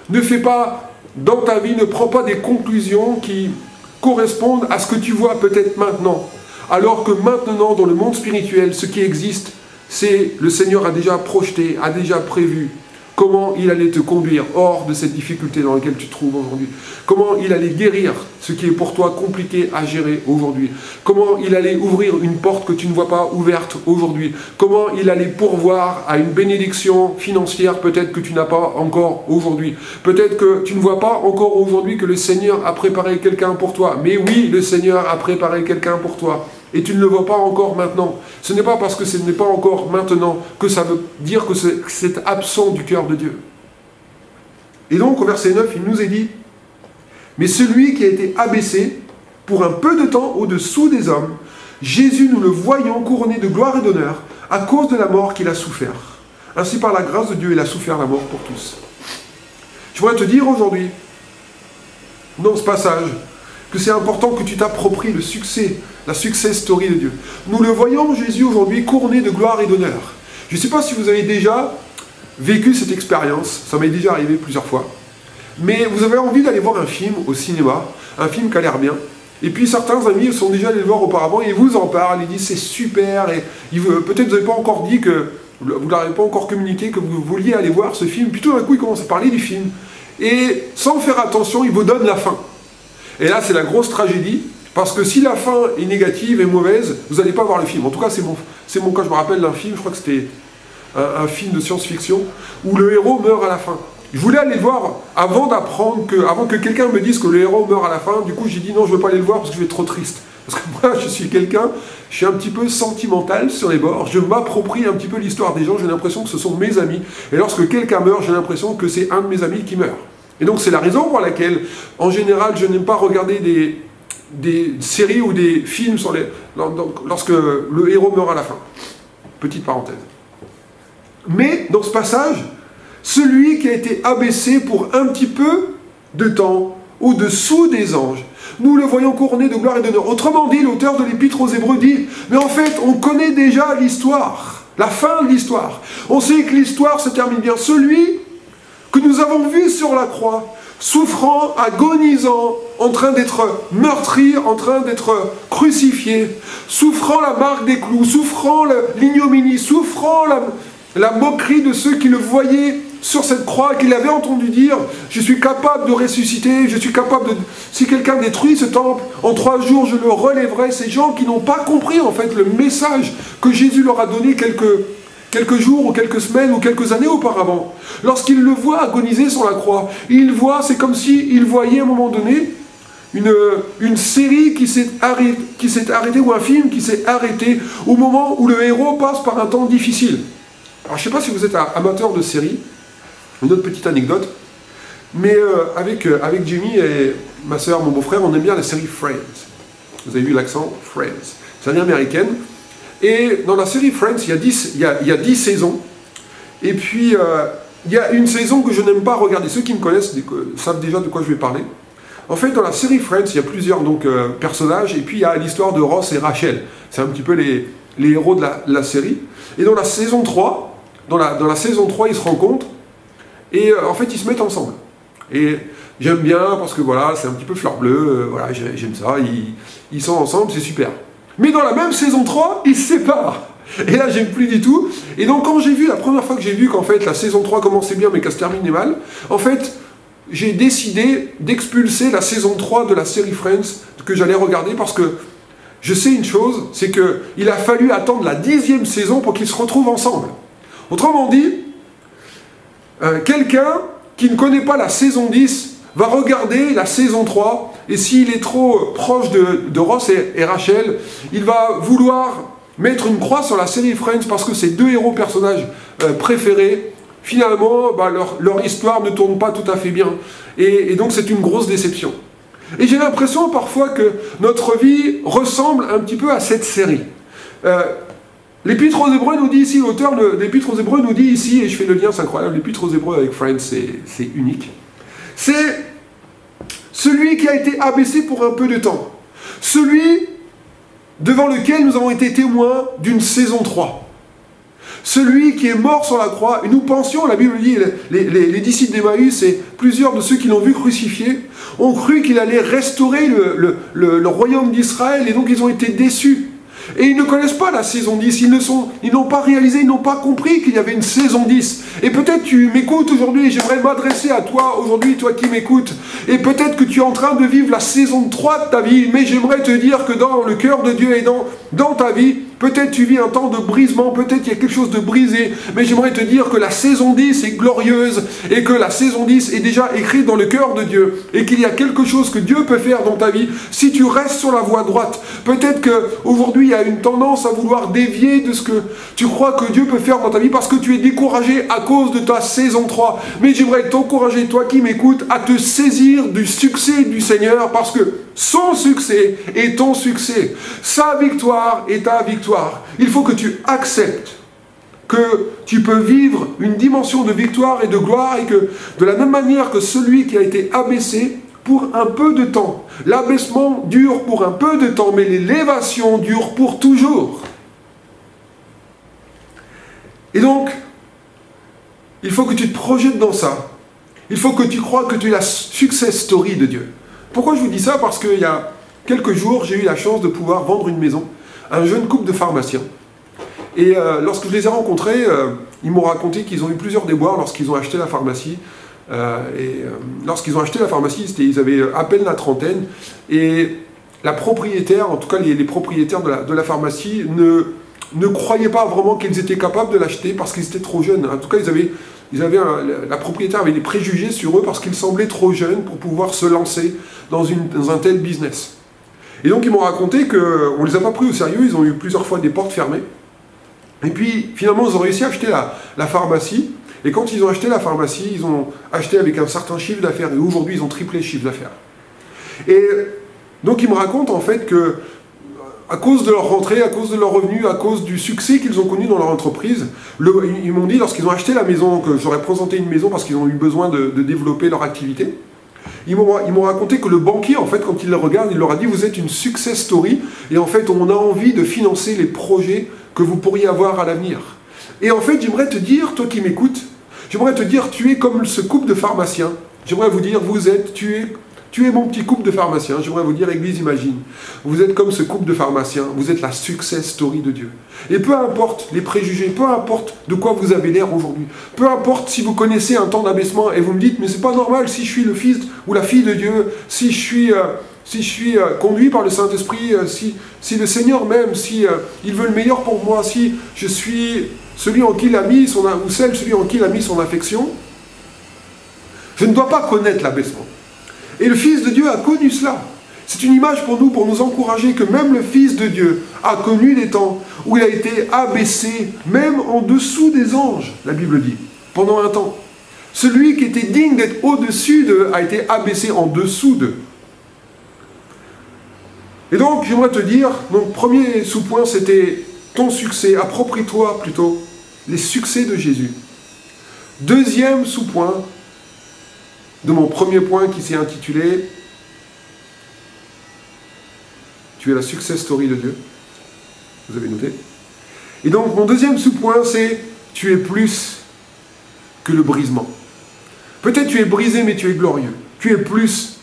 Ne fais pas, dans ta vie, ne prends pas des conclusions qui correspondent à ce que tu vois peut-être maintenant. Alors que maintenant, dans le monde spirituel, ce qui existe, c'est le Seigneur a déjà projeté, a déjà prévu comment il allait te conduire hors de cette difficulté dans laquelle tu te trouves aujourd'hui. Comment il allait guérir ce qui est pour toi compliqué à gérer aujourd'hui. Comment il allait ouvrir une porte que tu ne vois pas ouverte aujourd'hui. Comment il allait pourvoir à une bénédiction financière peut-être que tu n'as pas encore aujourd'hui. Peut-être que tu ne vois pas encore aujourd'hui que le Seigneur a préparé quelqu'un pour toi. Mais oui, le Seigneur a préparé quelqu'un pour toi. Et tu ne le vois pas encore maintenant. Ce n'est pas parce que ce n'est pas encore maintenant que ça veut dire que c'est absent du cœur de Dieu. Et donc au verset 9, il nous est dit, « Mais celui qui a été abaissé pour un peu de temps au-dessous des hommes, Jésus, nous le voyons couronné de gloire et d'honneur à cause de la mort qu'il a souffert. Ainsi par la grâce de Dieu, il a souffert la mort pour tous. » Je voudrais te dire aujourd'hui, dans ce passage, que c'est important que tu t'appropries le succès, la success story de Dieu. Nous le voyons, Jésus, aujourd'hui, couronné de gloire et d'honneur. Je ne sais pas si vous avez déjà vécu cette expérience, ça m'est déjà arrivé plusieurs fois, mais vous avez envie d'aller voir un film au cinéma, un film qui a l'air bien, et puis certains amis sont déjà allés le voir auparavant, et ils vous en parlent, ils disent c'est super, et peut-être vous n'avez pas encore dit que, vous n'avez pas encore communiqué que vous vouliez aller voir ce film, puis tout d'un coup ils commencent à parler du film, et sans faire attention, ils vous donnent la fin. Et là, c'est la grosse tragédie, parce que si la fin est négative et mauvaise, vous n'allez pas voir le film. En tout cas, c'est mon cas. Je me rappelle d'un film, je crois que c'était un film de science-fiction, où le héros meurt à la fin. Je voulais aller le voir avant que quelqu'un me dise que le héros meurt à la fin. Du coup, j'ai dit non, je ne veux pas aller le voir parce que je vais être trop triste. Parce que moi, je suis un petit peu sentimental sur les bords. Je m'approprie un petit peu l'histoire des gens. J'ai l'impression que ce sont mes amis. Et lorsque quelqu'un meurt, j'ai l'impression que c'est un de mes amis qui meurt. Et donc c'est la raison pour laquelle, en général, je n'aime pas regarder des séries ou des films lorsque le héros meurt à la fin. Petite parenthèse. Mais, dans ce passage, celui qui a été abaissé pour un petit peu de temps au-dessous des anges, nous le voyons couronné de gloire et d'honneur. Autrement dit, l'auteur de l'Épître aux Hébreux dit, mais en fait, on connaît déjà l'histoire, la fin de l'histoire. On sait que l'histoire se termine bien. Celui que nous avons vu sur la croix, souffrant, agonisant, en train d'être meurtri, en train d'être crucifié, souffrant la marque des clous, souffrant l'ignominie, souffrant la moquerie de ceux qui le voyaient sur cette croix, qu'il avait entendu dire « Je suis capable de ressusciter, je suis capable de... Si quelqu'un détruit ce temple, en 3 jours je le relèverai. » Ces gens qui n'ont pas compris en fait le message que Jésus leur a donné quelques jours ou quelques semaines ou quelques années auparavant, lorsqu'il le voit agoniser sur la croix, il voit, c'est comme s'il voyait à un moment donné une série qui s'est arrêtée, ou un film qui s'est arrêté au moment où le héros passe par un temps difficile. Alors je ne sais pas si vous êtes amateur de séries, une autre petite anecdote, mais avec Jimmy et ma soeur, mon beau-frère, on aime bien la série Friends. Vous avez vu l'accent? Friends. C'est une série américaine. Et dans la série Friends, il y a 10 saisons. Et puis, il y a une saison que je n'aime pas regarder. Ceux qui me connaissent savent déjà de quoi je vais parler. En fait, dans la série Friends, il y a plusieurs personnages. Et puis, il y a l'histoire de Ross et Rachel. C'est un petit peu les héros de la série. Et dans la saison 3, dans la saison 3, ils se rencontrent. Et en fait, ils se mettent ensemble. Et j'aime bien parce que voilà, c'est un petit peu fleur bleue. Voilà, j'aime ça. Ils sont ensemble, c'est super. Mais dans la même saison 3, ils se séparent. Et là, j'aime plus du tout. Et donc, quand j'ai vu, la première fois que j'ai vu qu'en fait, la saison 3 commençait bien, mais qu'elle se terminait mal, en fait, j'ai décidé d'expulser la saison 3 de la série Friends que j'allais regarder parce que je sais une chose, c'est qu'il a fallu attendre la 10e saison pour qu'ils se retrouvent ensemble. Autrement dit, quelqu'un qui ne connaît pas la saison 10 va regarder la saison 3, et s'il est trop proche de Ross et Rachel, il va vouloir mettre une croix sur la série Friends parce que ces deux héros personnages préférés, finalement, leur histoire ne tourne pas tout à fait bien. Et donc c'est une grosse déception. Et j'ai l'impression parfois que notre vie ressemble un petit peu à cette série. L'Épître aux Hébreux nous dit ici, l'auteur de l'Épître aux Hébreux nous dit ici, et je fais le lien, c'est incroyable, l'Épître aux Hébreux avec Friends, c'est unique. C'est celui qui a été abaissé pour un peu de temps. Celui devant lequel nous avons été témoins d'une saison 3. Celui qui est mort sur la croix, et nous pensions, la Bible dit, les disciples d'Emmaüs et plusieurs de ceux qui l'ont vu crucifié, ont cru qu'il allait restaurer le royaume d'Israël, et donc ils ont été déçus. Et ils ne connaissent pas la saison 10, ils n'ont pas réalisé, ils n'ont pas compris qu'il y avait une saison 10. Et peut-être tu m'écoutes aujourd'hui, et j'aimerais m'adresser à toi aujourd'hui, toi qui m'écoutes. Et peut-être que tu es en train de vivre la saison 3 de ta vie, mais j'aimerais te dire que dans le cœur de Dieu et dans ta vie, peut-être tu vis un temps de brisement, peut-être il y a quelque chose de brisé, mais j'aimerais te dire que la saison 10 est glorieuse, et que la saison 10 est déjà écrite dans le cœur de Dieu, et qu'il y a quelque chose que Dieu peut faire dans ta vie, si tu restes sur la voie droite. Peut-être qu'aujourd'hui il y a une tendance à vouloir dévier de ce que tu crois que Dieu peut faire dans ta vie, parce que tu es découragé à cause de ta saison 3. Mais j'aimerais t'encourager, toi qui m'écoutes, à te saisir du succès du Seigneur, parce que son succès est ton succès. Sa victoire est ta victoire. Il faut que tu acceptes que tu peux vivre une dimension de victoire et de gloire, et que de la même manière que celui qui a été abaissé pour un peu de temps, l'abaissement dure pour un peu de temps, mais l'élévation dure pour toujours. Et donc, il faut que tu te projettes dans ça. Il faut que tu crois que tu es la success story de Dieu. Pourquoi je vous dis ça? Parce qu'il y a quelques jours, j'ai eu la chance de pouvoir vendre une maison à un jeune couple de pharmaciens. Et lorsque je les ai rencontrés, ils m'ont raconté qu'ils ont eu plusieurs déboires lorsqu'ils ont acheté la pharmacie. Lorsqu'ils ont acheté la pharmacie, ils avaient à peine la trentaine. Et la propriétaire, en tout cas les propriétaires de la pharmacie, ne croyaient pas vraiment qu'ils étaient capables de l'acheter parce qu'ils étaient trop jeunes. En tout cas, la propriétaire avait des préjugés sur eux parce qu'ils semblaient trop jeunes pour pouvoir se lancer dans un tel business. Et donc ils m'ont raconté qu'on ne les a pas pris au sérieux, ils ont eu plusieurs fois des portes fermées. Et puis finalement ils ont réussi à acheter la pharmacie. Et quand ils ont acheté la pharmacie, ils ont acheté avec un certain chiffre d'affaires. Et aujourd'hui ils ont triplé le chiffre d'affaires. Et donc ils me racontent en fait que à cause de leur rentrée, à cause de leurs revenus, à cause du succès qu'ils ont connu dans leur entreprise, ils m'ont dit, lorsqu'ils ont acheté la maison, que j'aurais présenté une maison parce qu'ils ont eu besoin de développer leur activité, ils m'ont raconté que le banquier, en fait, quand il les regarde, il leur a dit, vous êtes une success story, et en fait, on a envie de financer les projets que vous pourriez avoir à l'avenir. Et en fait, j'aimerais te dire, toi qui m'écoutes, j'aimerais te dire, tu es comme ce couple de pharmaciens. J'aimerais vous dire, tu es Tu es mon petit couple de pharmaciens, j'aimerais vous dire, Église, imagine. Vous êtes comme ce couple de pharmaciens, vous êtes la success story de Dieu. Et peu importe les préjugés, peu importe de quoi vous avez l'air aujourd'hui, peu importe si vous connaissez un temps d'abaissement et vous me dites, mais c'est pas normal si je suis le fils ou la fille de Dieu, si je suis conduit par le Saint-Esprit, si le Seigneur m'aime, si il veut le meilleur pour moi, si je suis celui en qui il a mis celui en qui il a mis son affection, je ne dois pas connaître l'abaissement. Et le Fils de Dieu a connu cela. C'est une image pour nous encourager que même le Fils de Dieu a connu des temps où il a été abaissé, même en dessous des anges, la Bible dit, pendant un temps. Celui qui était digne d'être au-dessus d'eux a été abaissé en dessous d'eux. Et donc, j'aimerais te dire, donc premier sous-point, c'était ton succès, approprie-toi plutôt les succès de Jésus. Deuxième sous-point de mon premier point qui s'est intitulé « Tu es la success story de Dieu ». Vous avez noté. Et donc, mon deuxième sous-point, c'est « Tu es plus que le brisement ». Peut-être tu es brisé, mais tu es glorieux. Tu es plus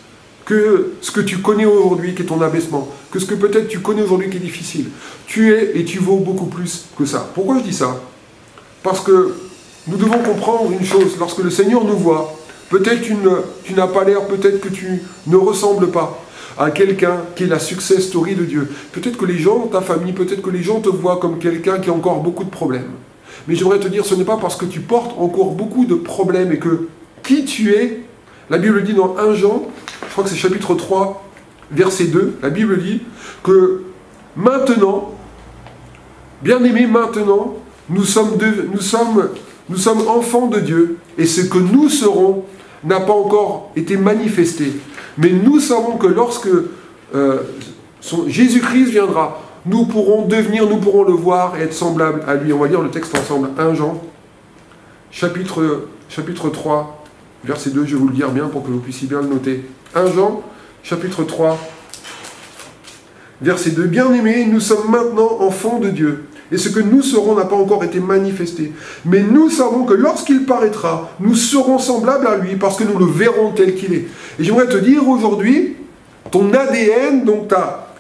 que ce que tu connais aujourd'hui, qui est ton abaissement, que ce que peut-être tu connais aujourd'hui qui est difficile. Tu es et tu vaux beaucoup plus que ça. Pourquoi je dis ça? Parce que nous devons comprendre une chose. Lorsque le Seigneur nous voit, peut-être tu n'as pas l'air, peut-être que tu ne ressembles pas à quelqu'un qui est la success story de Dieu. Peut-être que les gens, ta famille, peut-être que les gens te voient comme quelqu'un qui a encore beaucoup de problèmes. Mais j'aimerais te dire, ce n'est pas parce que tu portes encore beaucoup de problèmes et que qui tu es, la Bible dit dans 1 Jean, je crois que c'est chapitre 3, verset 2, la Bible dit que maintenant, bien-aimés, maintenant, nous sommes enfants de Dieu, et ce que nous serons n'a pas encore été manifesté. Mais nous savons que lorsque Jésus-Christ viendra, nous pourrons le voir et être semblables à lui. On va lire le texte ensemble. 1 Jean, chapitre 3, verset 2, je vais vous le dire bien pour que vous puissiez bien le noter. 1 Jean, chapitre 3, verset 2. Bien-aimés, nous sommes maintenant enfants de Dieu. Et ce que nous serons n'a pas encore été manifesté. Mais nous savons que lorsqu'il paraîtra, nous serons semblables à lui parce que nous le verrons tel qu'il est. Et j'aimerais te dire aujourd'hui, ton ADN, donc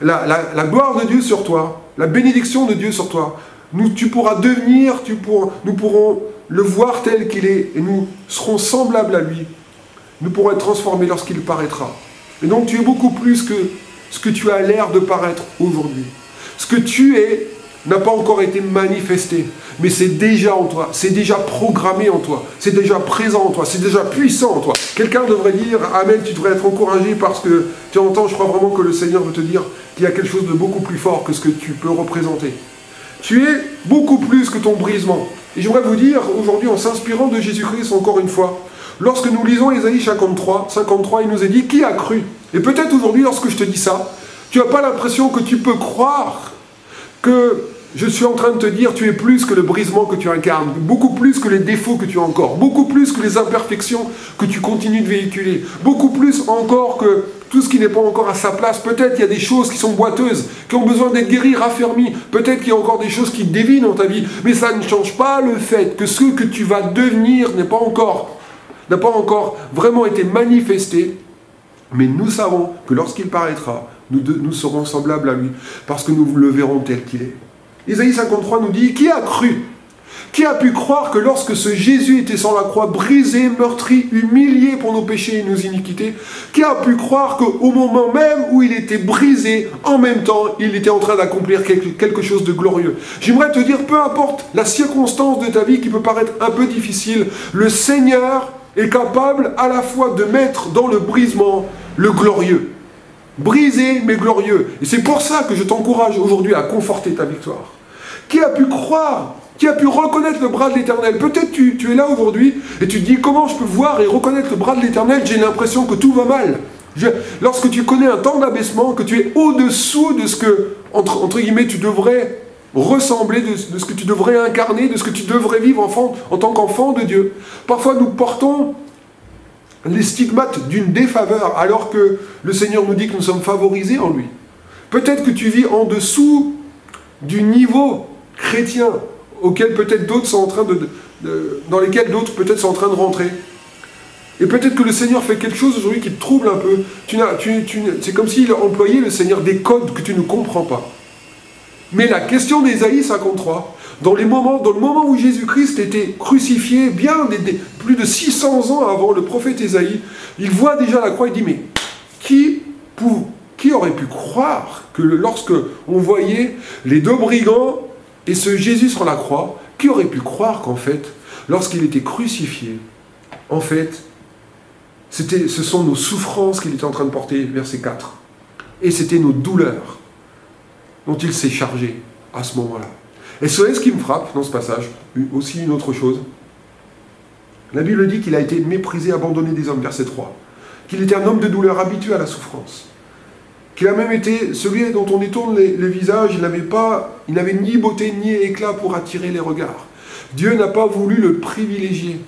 la gloire de Dieu sur toi, la bénédiction de Dieu sur toi, tu pourras devenir, nous pourrons le voir tel qu'il est et nous serons semblables à lui. Nous pourrons être transformés lorsqu'il paraîtra. Et donc tu es beaucoup plus que ce que tu as l'air de paraître aujourd'hui. Ce que tu es n'a pas encore été manifesté, mais c'est déjà en toi, c'est déjà programmé en toi, c'est déjà présent en toi, c'est déjà puissant en toi. Quelqu'un devrait dire « Amen », tu devrais être encouragé parce que tu entends, je crois vraiment que le Seigneur veut te dire qu'il y a quelque chose de beaucoup plus fort que ce que tu peux représenter. Tu es beaucoup plus que ton brisement. Et j'aimerais vous dire, aujourd'hui, en s'inspirant de Jésus-Christ encore une fois, lorsque nous lisons Ésaïe 53, il nous est dit « Qui a cru ?» Et peut-être aujourd'hui, lorsque je te dis ça, tu n'as pas l'impression que tu peux croire que je suis en train de te dire, tu es plus que le brisement que tu incarnes, beaucoup plus que les défauts que tu as encore, beaucoup plus que les imperfections que tu continues de véhiculer, beaucoup plus encore que tout ce qui n'est pas encore à sa place. Peut-être qu'il y a des choses qui sont boiteuses, qui ont besoin d'être guéries, raffermies. Peut-être qu'il y a encore des choses qui dévient dans ta vie, mais ça ne change pas le fait que ce que tu vas devenir n'a pas encore vraiment été manifesté. Mais nous savons que lorsqu'il paraîtra, nous serons semblables à lui, parce que nous le verrons tel qu'il est. Ésaïe 53 nous dit, qui a cru? Qui a pu croire que lorsque ce Jésus était sur la croix, brisé, meurtri, humilié pour nos péchés et nos iniquités, qui a pu croire qu'au moment même où il était brisé, en même temps, il était en train d'accomplir quelque chose de glorieux? J'aimerais te dire, peu importe la circonstance de ta vie qui peut paraître un peu difficile, le Seigneur est capable à la fois de mettre dans le brisement le glorieux. Brisé mais glorieux. Et c'est pour ça que je t'encourage aujourd'hui à conforter ta victoire. Qui a pu croire, qui a pu reconnaître le bras de l'Éternel? Peut-être tu es là aujourd'hui et tu te dis, comment je peux voir et reconnaître le bras de l'Éternel? J'ai l'impression que tout va mal. Lorsque tu connais un temps d'abaissement, que tu es au-dessous de ce que, entre guillemets, tu devrais ressembler, de ce que tu devrais incarner, de ce que tu devrais vivre en tant qu'enfant de Dieu. Parfois nous portons les stigmates d'une défaveur, alors que le Seigneur nous dit que nous sommes favorisés en lui. Peut-être que tu vis en dessous du niveau chrétien auquel peut-être d'autres sont en train dans lesquels d'autres peut-être sont en train de rentrer. Et peut-être que le Seigneur fait quelque chose aujourd'hui qui te trouble un peu. C'est comme s'il employait, le Seigneur, des codes que tu ne comprends pas. Mais la question d'Ésaïe 53, dans le moment où Jésus-Christ était crucifié, plus de 600 ans avant le prophète Ésaïe, il voit déjà la croix, il dit, mais qui aurait pu croire que lorsque on voyait les deux brigands et ce Jésus sur la croix, qui aurait pu croire qu'en fait, lorsqu'il était crucifié, en fait, ce sont nos souffrances qu'il était en train de porter, verset 4. Et c'était nos douleurs dont il s'est chargé à ce moment-là. Et c'est ce qui me frappe dans ce passage, aussi une autre chose. La Bible dit qu'il a été méprisé, abandonné des hommes, verset 3. Qu'il était un homme de douleur, habitué à la souffrance. Qu'il a même été celui dont on détourne les visages, il n'avait ni beauté ni éclat pour attirer les regards. Dieu n'a pas voulu le privilégier.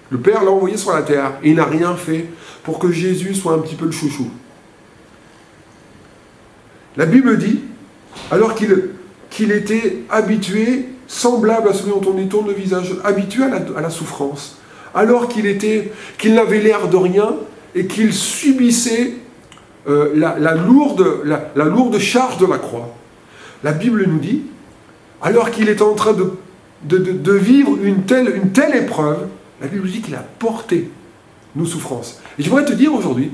Le Père l'a envoyé sur la terre et il n'a rien fait pour que Jésus soit un petit peu le chouchou. La Bible dit, alors qu'il était habitué, semblable à celui dont on détourne le visage, habitué à la souffrance, alors qu'il n'avait l'air de rien et qu'il subissait la lourde charge de la croix. La Bible nous dit, alors qu'il est en train de vivre une telle épreuve, la Bible dit qu'il a porté nos souffrances. Et j'aimerais te dire aujourd'hui,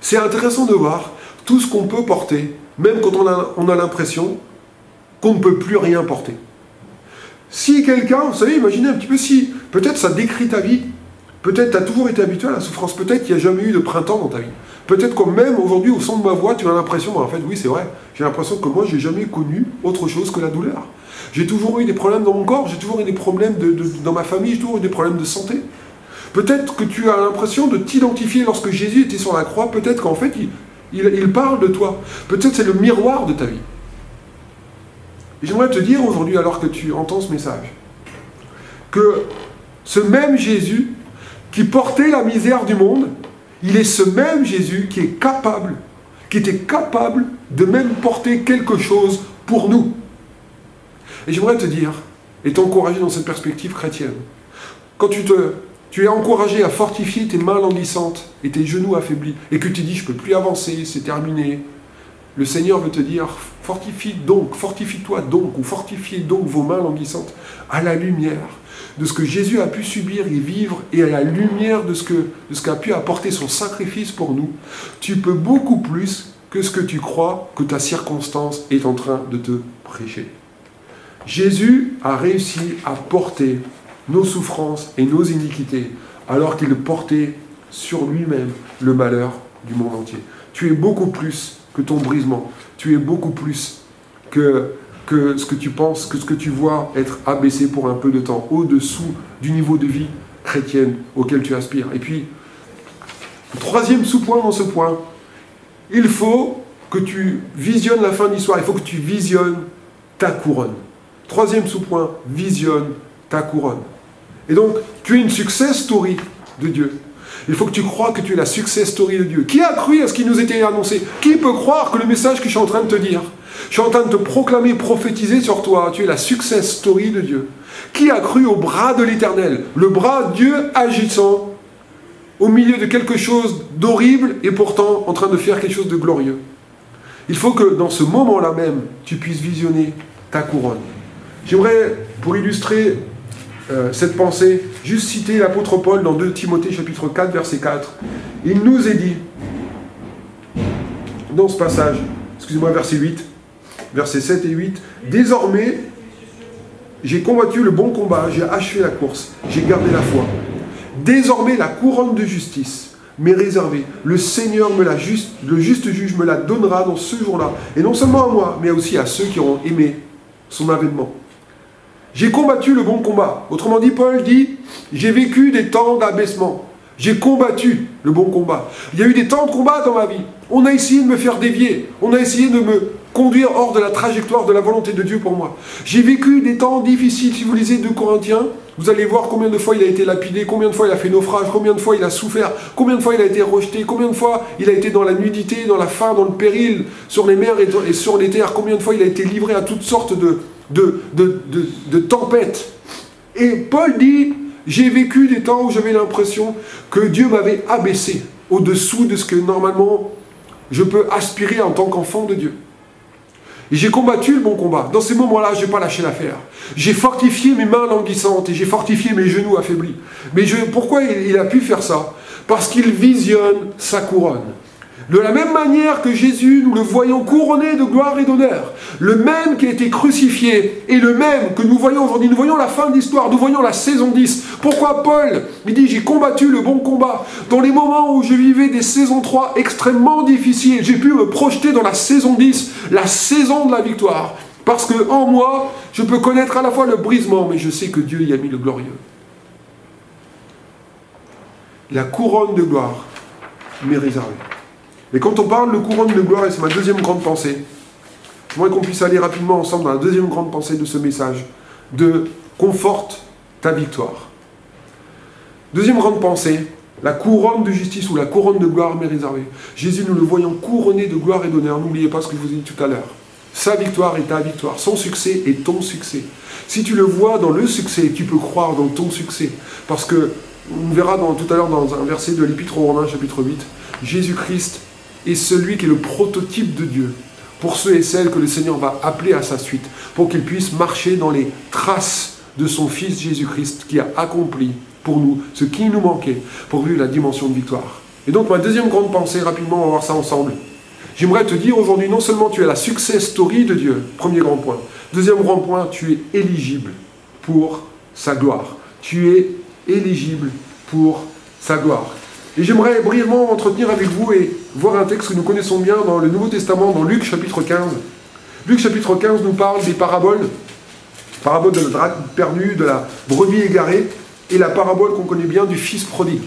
c'est intéressant de voir tout ce qu'on peut porter, même quand on a l'impression qu'on ne peut plus rien porter. Si quelqu'un, vous savez, imaginez un petit peu si, peut-être ça décrit ta vie, peut-être tu as toujours été habitué à la souffrance, peut-être qu'il n'y a jamais eu de printemps dans ta vie. Peut-être que même aujourd'hui, au son de ma voix, tu as l'impression, en fait, oui, c'est vrai, j'ai l'impression que moi, j'ai jamais connu autre chose que la douleur. J'ai toujours eu des problèmes dans mon corps, j'ai toujours eu des problèmes dans ma famille, j'ai toujours eu des problèmes de santé. Peut-être que tu as l'impression de t'identifier lorsque Jésus était sur la croix, peut-être qu'en fait, il parle de toi. Peut-être c'est le miroir de ta vie. Et j'aimerais te dire aujourd'hui, alors que tu entends ce message, que ce même Jésus qui portait la misère du monde, il est ce même Jésus qui était capable de même porter quelque chose pour nous. Et j'aimerais te dire, et t'encourager dans cette perspective chrétienne, quand tu es encouragé à fortifier tes mains languissantes et tes genoux affaiblis, et que tu dis, je ne peux plus avancer, c'est terminé, le Seigneur veut te dire, fortifie-toi donc, ou fortifiez donc vos mains languissantes à la lumière de ce que Jésus a pu subir et vivre, et à la lumière de ce qu'a pu apporter son sacrifice pour nous. Tu peux beaucoup plus que ce que tu crois que ta circonstance est en train de te prêcher. Jésus a réussi à porter nos souffrances et nos iniquités, alors qu'il portait sur lui-même le malheur du monde entier. Tu es beaucoup plus que ton brisement. Tu es beaucoup plus que ce que tu penses, que ce que tu vois être abaissé pour un peu de temps, au-dessous du niveau de vie chrétienne auquel tu aspires. Et puis, troisième sous-point dans ce point, il faut que tu visionnes la fin de l'histoire, il faut que tu visionnes ta couronne. Troisième sous-point, visionne ta couronne. Et donc, tu es une success story de Dieu. Il faut que tu crois que tu es la success story de Dieu. Qui a cru à ce qui nous était annoncé? Qui peut croire que le message que je suis en train de te dire, je suis en train de te proclamer, prophétiser sur toi, tu es la success story de Dieu. Qui a cru au bras de l'Éternel? Le bras de Dieu agissant au milieu de quelque chose d'horrible et pourtant en train de faire quelque chose de glorieux. Il faut que dans ce moment-là même, tu puisses visionner ta couronne. J'aimerais, pour illustrer cette pensée, juste citer l'apôtre Paul dans 2 Timothée chapitre 4, verset 4. Il nous est dit, dans ce passage, excusez-moi, verset 8, versets 7 et 8, « Désormais, j'ai combattu le bon combat, j'ai achevé la course, j'ai gardé la foi. Désormais, la couronne de justice m'est réservée. Le Seigneur, le juste juge, me la donnera dans ce jour-là. Et non seulement à moi, mais aussi à ceux qui auront aimé son avènement. J'ai combattu le bon combat. » Autrement dit, Paul dit, j'ai vécu des temps d'abaissement. J'ai combattu le bon combat. Il y a eu des temps de combat dans ma vie. On a essayé de me faire dévier. On a essayé de me conduire hors de la trajectoire de la volonté de Dieu pour moi. J'ai vécu des temps difficiles. Si vous lisez 2 Corinthiens, vous allez voir combien de fois il a été lapidé, combien de fois il a fait naufrage, combien de fois il a souffert, combien de fois il a été rejeté, combien de fois il a été dans la nudité, dans la faim, dans le péril, sur les mers et sur les terres, combien de fois il a été livré à toutes sortes de tempêtes. Et Paul dit, J'ai vécu des temps où j'avais l'impression que Dieu m'avait abaissé au-dessous de ce que normalement je peux aspirer en tant qu'enfant de Dieu. Et j'ai combattu le bon combat. Dans ces moments-là, je n'ai pas lâché l'affaire. J'ai fortifié mes mains languissantes et j'ai fortifié mes genoux affaiblis. Mais pourquoi il a pu faire ça? Parce qu'il visionne sa couronne. De la même manière que Jésus, nous le voyons couronné de gloire et d'honneur, le même qui a été crucifié et le même que nous voyons aujourd'hui, nous voyons la fin de l'histoire, nous voyons la saison 10. Pourquoi Paul, il dit, j'ai combattu le bon combat. Dans les moments où je vivais des saisons 3 extrêmement difficiles, j'ai pu me projeter dans la saison 10, la saison de la victoire. Parce que en moi, je peux connaître à la fois le brisement, mais je sais que Dieu y a mis le glorieux. La couronne de gloire m'est réservée. Et quand on parle de couronne de gloire, et c'est ma deuxième grande pensée, j'aimerais qu'on puisse aller rapidement ensemble dans la deuxième grande pensée de ce message, de conforte ta victoire. Deuxième grande pensée, la couronne de justice ou la couronne de gloire m'est réservée. Jésus, nous le voyons couronné de gloire et d'honneur. N'oubliez pas ce que je vous ai dit tout à l'heure. Sa victoire est ta victoire, son succès est ton succès. Si tu le vois dans le succès, tu peux croire dans ton succès. Parce que, on verra tout à l'heure dans un verset de l'Épître aux Romains, chapitre 8, Jésus-Christ est celui qui est le prototype de Dieu pour ceux et celles que le Seigneur va appeler à sa suite, pour qu'ils puissent marcher dans les traces de son Fils Jésus-Christ qui a accompli pour nous ce qui nous manquait pour vivre la dimension de victoire. Et donc ma deuxième grande pensée, rapidement, on va voir ça ensemble. J'aimerais te dire aujourd'hui, non seulement tu es la success story de Dieu, premier grand point. Deuxième grand point, tu es éligible pour sa gloire. Tu es éligible pour sa gloire. Et j'aimerais brièvement entretenir avec vous et voir un texte que nous connaissons bien dans le Nouveau Testament, dans Luc chapitre 15. Luc chapitre 15 nous parle des paraboles. Parabole de la drachme perdue, de la brebis égarée, et la parabole qu'on connaît bien du fils prodigue.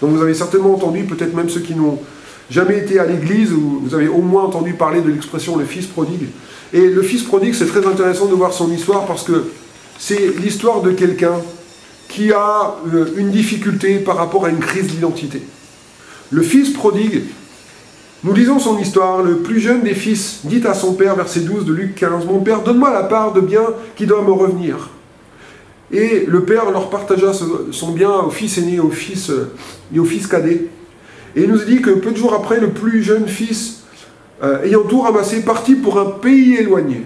Donc vous avez certainement entendu, peut-être même ceux qui n'ont jamais été à l'église, ou vous avez au moins entendu parler de l'expression le fils prodigue. Et le fils prodigue, c'est très intéressant de voir son histoire parce que c'est l'histoire de quelqu'un qui a une difficulté par rapport à une crise d'identité. Le fils prodigue, nous lisons son histoire, le plus jeune des fils dit à son père, verset 12 de Luc 15, « Mon père, donne-moi la part de bien qui doit me revenir. » Et le père leur partagea son bien au fils aîné et au fils cadet. Et il nous dit que peu de jours après, le plus jeune fils, ayant tout ramassé, partit pour un pays éloigné,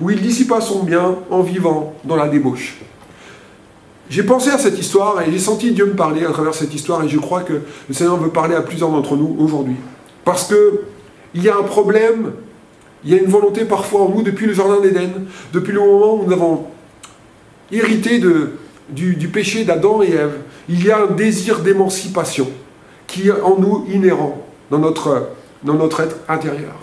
où il dissipa son bien en vivant dans la débauche. J'ai pensé à cette histoire et j'ai senti Dieu me parler à travers cette histoire et je crois que le Seigneur veut parler à plusieurs d'entre nous aujourd'hui. Parce qu'il y a un problème, il y a une volonté parfois en nous depuis le Jardin d'Éden, depuis le moment où nous avons hérité du péché d'Adam et Ève. Il y a un désir d'émancipation qui est en nous inhérent dans notre être intérieur.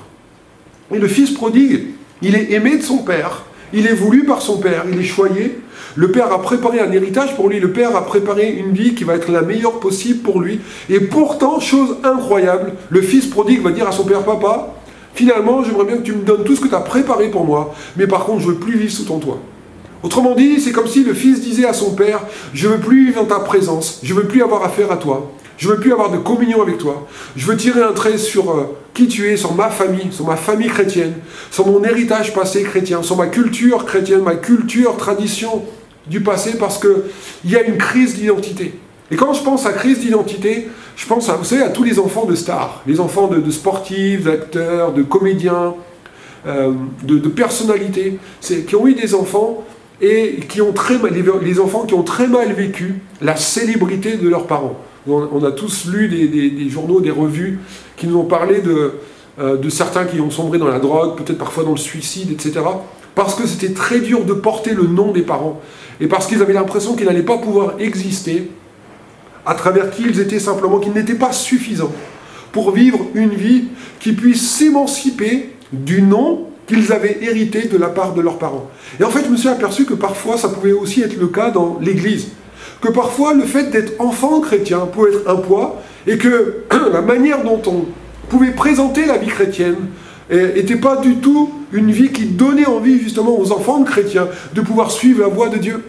Et le fils prodigue, il est aimé de son père, il est voulu par son père, il est choyé. Le père a préparé un héritage pour lui, le père a préparé une vie qui va être la meilleure possible pour lui. Et pourtant, chose incroyable, le fils prodigue va dire à son père, « Papa, finalement, j'aimerais bien que tu me donnes tout ce que tu as préparé pour moi, mais par contre, je ne veux plus vivre sous ton toit. » Autrement dit, c'est comme si le fils disait à son père, « Je ne veux plus vivre dans ta présence, je ne veux plus avoir affaire à toi, je ne veux plus avoir de communion avec toi, je veux tirer un trait sur qui tu es, sur ma famille chrétienne, sur mon héritage passé chrétien, sur ma culture chrétienne, ma culture, tradition du passé, parce qu'il y a une crise d'identité. » Et quand je pense à crise d'identité, je pense à, vous savez, à tous les enfants de stars, les enfants de sportifs, d'acteurs, de comédiens, de personnalités, qui ont eu des enfants et qui ont les enfants qui ont très mal vécu la célébrité de leurs parents. On a tous lu des journaux, des revues qui nous ont parlé de certains qui ont sombré dans la drogue, peut-être parfois dans le suicide, etc. Parce que c'était très dur de porter le nom des parents. Et parce qu'ils avaient l'impression qu'ils n'allaient pas pouvoir exister à travers qui ils étaient simplement, qu'ils n'étaient pas suffisants pour vivre une vie qui puisse s'émanciper du nom qu'ils avaient hérité de la part de leurs parents. Et en fait, je me suis aperçu que parfois, ça pouvait aussi être le cas dans l'Église. Que parfois, le fait d'être enfant chrétien pouvait être un poids, et que la manière dont on pouvait présenter la vie chrétienne n'était pas du tout une vie qui donnait envie justement aux enfants de chrétiens de pouvoir suivre la voie de Dieu.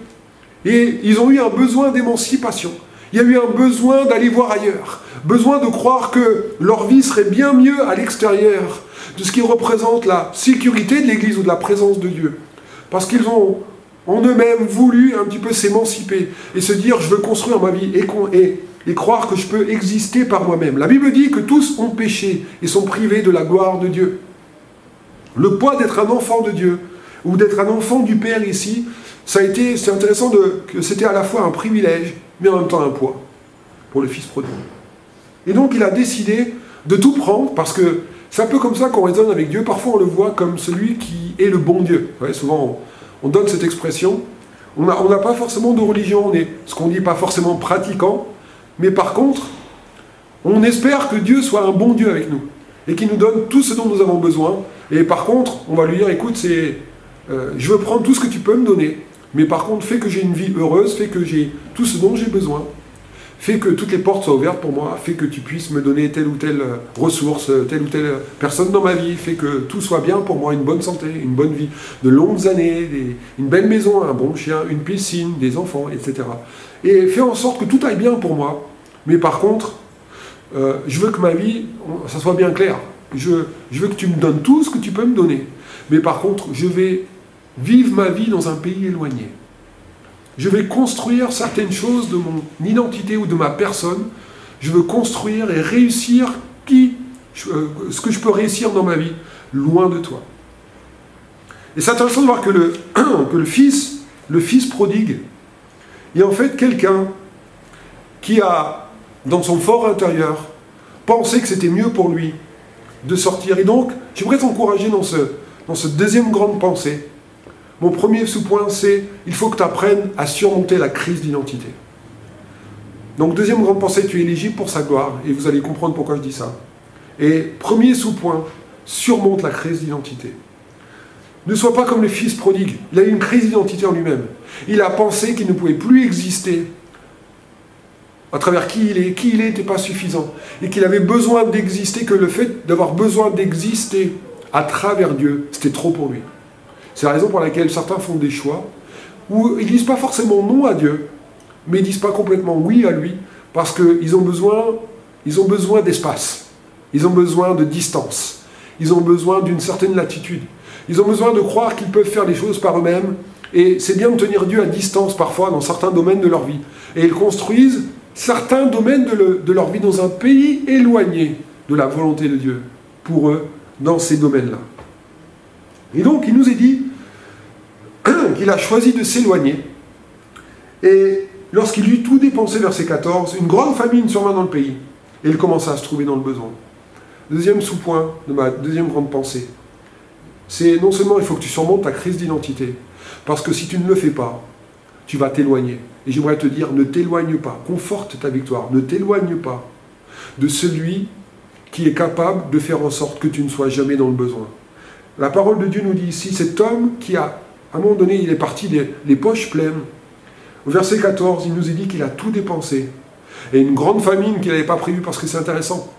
Et ils ont eu un besoin d'émancipation. Il y a eu un besoin d'aller voir ailleurs. Besoin de croire que leur vie serait bien mieux à l'extérieur de ce qui représente la sécurité de l'Église ou de la présence de Dieu. Parce qu'ils ont ont eux-mêmes voulu un petit peu s'émanciper et se dire, je veux construire ma vie et croire que je peux exister par moi-même. La Bible dit que tous ont péché et sont privés de la gloire de Dieu. Le poids d'être un enfant de Dieu, ou d'être un enfant du Père ici, c'est intéressant que c'était à la fois un privilège, mais en même temps un poids pour le Fils prodigue. Et donc il a décidé de tout prendre, parce que c'est un peu comme ça qu'on raisonne avec Dieu. Parfois on le voit comme celui qui est le bon Dieu. Vous voyez, souvent on donne cette expression. On n'a pas forcément de religion, on est, ce qu'on dit, pas forcément pratiquant, mais par contre, on espère que Dieu soit un bon Dieu avec nous, et qu'il nous donne tout ce dont nous avons besoin. Et par contre, on va lui dire, écoute, je veux prendre tout ce que tu peux me donner, mais par contre, fais que j'ai une vie heureuse, fais que j'ai tout ce dont j'ai besoin, fais que toutes les portes soient ouvertes pour moi, fais que tu puisses me donner telle ou telle ressource, telle ou telle personne dans ma vie, fais que tout soit bien pour moi, une bonne santé, une bonne vie, de longues années, une belle maison, un bon chien, une piscine, des enfants, etc. Et fais en sorte que tout aille bien pour moi, mais par contre, je veux que ma vie, ça soit bien clair. Je veux que tu me donnes tout ce que tu peux me donner. Mais par contre, je vais vivre ma vie dans un pays éloigné. Je vais construire certaines choses de mon identité ou de ma personne. Je veux construire et réussir ce que je peux réussir dans ma vie, loin de toi. Et c'est intéressant de voir que le fils prodigue est en fait quelqu'un qui a, dans son fort intérieur, pensé que c'était mieux pour lui de sortir. Et donc, j'aimerais t'encourager dans cette deuxième grande pensée. Mon premier sous-point, c'est il faut que tu apprennes à surmonter la crise d'identité. Donc, deuxième grande pensée, tu es éligible pour sa gloire, et vous allez comprendre pourquoi je dis ça. Et premier sous-point, surmonte la crise d'identité. Ne sois pas comme le fils prodigue. Il a eu une crise d'identité en lui-même. Il a pensé qu'il ne pouvait plus exister à travers qui il est n'était pas suffisant, et qu'il avait besoin d'exister, que le fait d'avoir besoin d'exister à travers Dieu, c'était trop pour lui. C'est la raison pour laquelle certains font des choix où ils ne disent pas forcément non à Dieu, mais ils ne disent pas complètement oui à lui, parce qu'ils ont besoin d'espace, ils ont besoin de distance, ils ont besoin d'une certaine latitude, ils ont besoin de croire qu'ils peuvent faire les choses par eux-mêmes, et c'est bien de tenir Dieu à distance parfois dans certains domaines de leur vie. Et ils construisent certains domaines de leur vie dans un pays éloigné de la volonté de Dieu, pour eux, dans ces domaines-là. Et donc, il nous est dit qu'il a choisi de s'éloigner. Et lorsqu'il eut tout dépensé, verset 14, une grande famine survint dans le pays, et il commença à se trouver dans le besoin. Deuxième sous-point de ma deuxième grande pensée, c'est non seulement il faut que tu surmontes ta crise d'identité, parce que si tu ne le fais pas, tu vas t'éloigner. Et j'aimerais te dire, ne t'éloigne pas, conforte ta victoire, ne t'éloigne pas de celui qui est capable de faire en sorte que tu ne sois jamais dans le besoin. La parole de Dieu nous dit ici, cet homme qui a, à un moment donné, il est parti les poches pleines. Au verset 14, il nous est dit qu'il a tout dépensé. Et une grande famine qu'il n'avait pas prévue, parce que c'est intéressant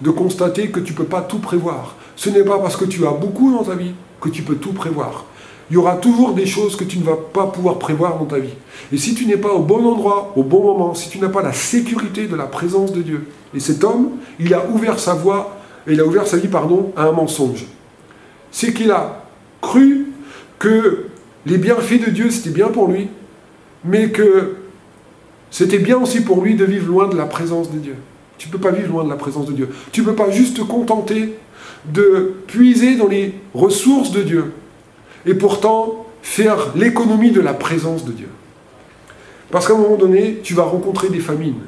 de constater que tu ne peux pas tout prévoir. Ce n'est pas parce que tu as beaucoup dans ta vie que tu peux tout prévoir. Il y aura toujours des choses que tu ne vas pas pouvoir prévoir dans ta vie. Et si tu n'es pas au bon endroit, au bon moment, si tu n'as pas la sécurité de la présence de Dieu, et cet homme, il a ouvert sa vie, à un mensonge. C'est qu'il a cru que les bienfaits de Dieu, c'était bien pour lui, mais que c'était bien aussi pour lui de vivre loin de la présence de Dieu. Tu ne peux pas vivre loin de la présence de Dieu. Tu ne peux pas juste te contenter de puiser dans les ressources de Dieu, et pourtant faire l'économie de la présence de Dieu. Parce qu'à un moment donné, tu vas rencontrer des famines.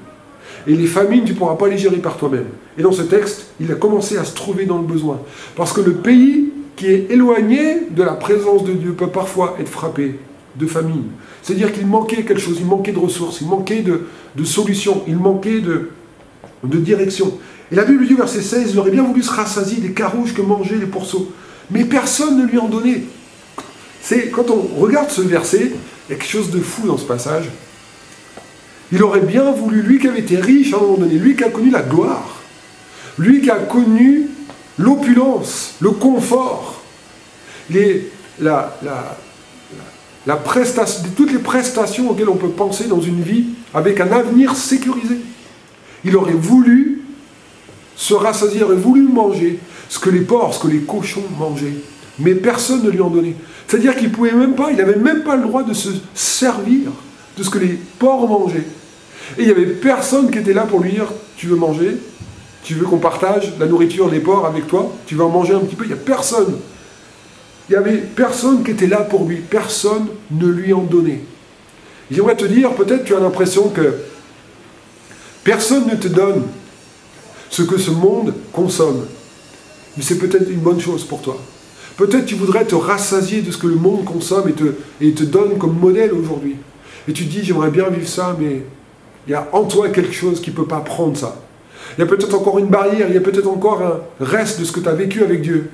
Et les famines, tu ne pourras pas les gérer par toi-même. Et dans ce texte, il a commencé à se trouver dans le besoin. Parce que le pays qui est éloigné de la présence de Dieu peut parfois être frappé de famine. C'est-à-dire qu'il manquait quelque chose, il manquait de ressources, il manquait de solutions, il manquait de direction. Et la Bible dit au verset 16, il aurait bien voulu se rassasier des carouges que mangeaient les pourceaux. Mais personne ne lui en donnait. Quand on regarde ce verset, il y a quelque chose de fou dans ce passage. Il aurait bien voulu, lui qui avait été riche à un moment donné, lui qui a connu la gloire, lui qui a connu l'opulence, le confort, toutes les prestations auxquelles on peut penser dans une vie avec un avenir sécurisé. Il aurait voulu se rassasier, aurait voulu manger ce que les porcs, ce que les cochons mangeaient, mais personne ne lui en donnait. C'est-à-dire qu'il pouvait même pas, il n'avait même pas le droit de se servir de ce que les porcs mangeaient. Et il n'y avait personne qui était là pour lui dire « Tu veux manger? Tu veux qu'on partage la nourriture des porcs avec toi? Tu veux en manger un petit peu ?» Il n'y a personne. Il n'y avait personne qui était là pour lui. Personne ne lui en donnait. J'aimerais te dire, peut-être tu as l'impression que personne ne te donne ce que ce monde consomme. Mais c'est peut-être une bonne chose pour toi. Peut-être tu voudrais te rassasier de ce que le monde consomme et te donne comme modèle aujourd'hui. Et tu te dis, j'aimerais bien vivre ça, mais il y a en toi quelque chose qui ne peut pas prendre ça. Il y a peut-être encore une barrière, il y a peut-être encore un reste de ce que tu as vécu avec Dieu.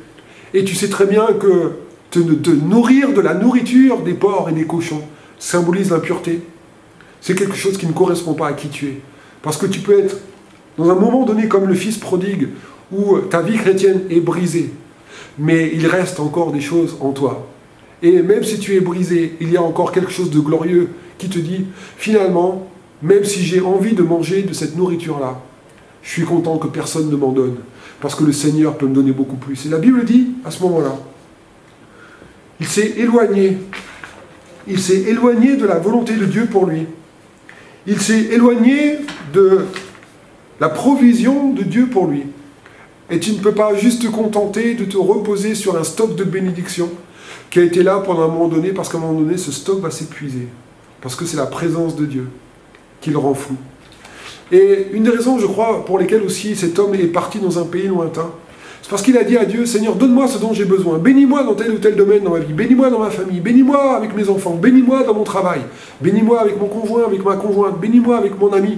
Et tu sais très bien que te nourrir de la nourriture des porcs et des cochons symbolise l'impureté. C'est quelque chose qui ne correspond pas à qui tu es. Parce que tu peux être dans un moment donné comme le fils prodigue, où ta vie chrétienne est brisée, mais il reste encore des choses en toi. Et même si tu es brisé, il y a encore quelque chose de glorieux qui te dit, finalement, même si j'ai envie de manger de cette nourriture-là, je suis content que personne ne m'en donne, parce que le Seigneur peut me donner beaucoup plus. Et la Bible dit, à ce moment-là, il s'est éloigné de la volonté de Dieu pour lui. Il s'est éloigné de la provision de Dieu pour lui. Et tu ne peux pas juste te contenter de te reposer sur un stock de bénédiction qui a été là pendant un moment donné, parce qu'à un moment donné, ce stock va s'épuiser. Parce que c'est la présence de Dieu qui le rend fou. Et une des raisons, je crois, pour lesquelles aussi cet homme est parti dans un pays lointain, c'est parce qu'il a dit à Dieu, Seigneur, donne-moi ce dont j'ai besoin. Bénis-moi dans tel ou tel domaine dans ma vie. Bénis-moi dans ma famille. Bénis-moi avec mes enfants. Bénis-moi dans mon travail. Bénis-moi avec mon conjoint, avec ma conjointe. Bénis-moi avec mon ami.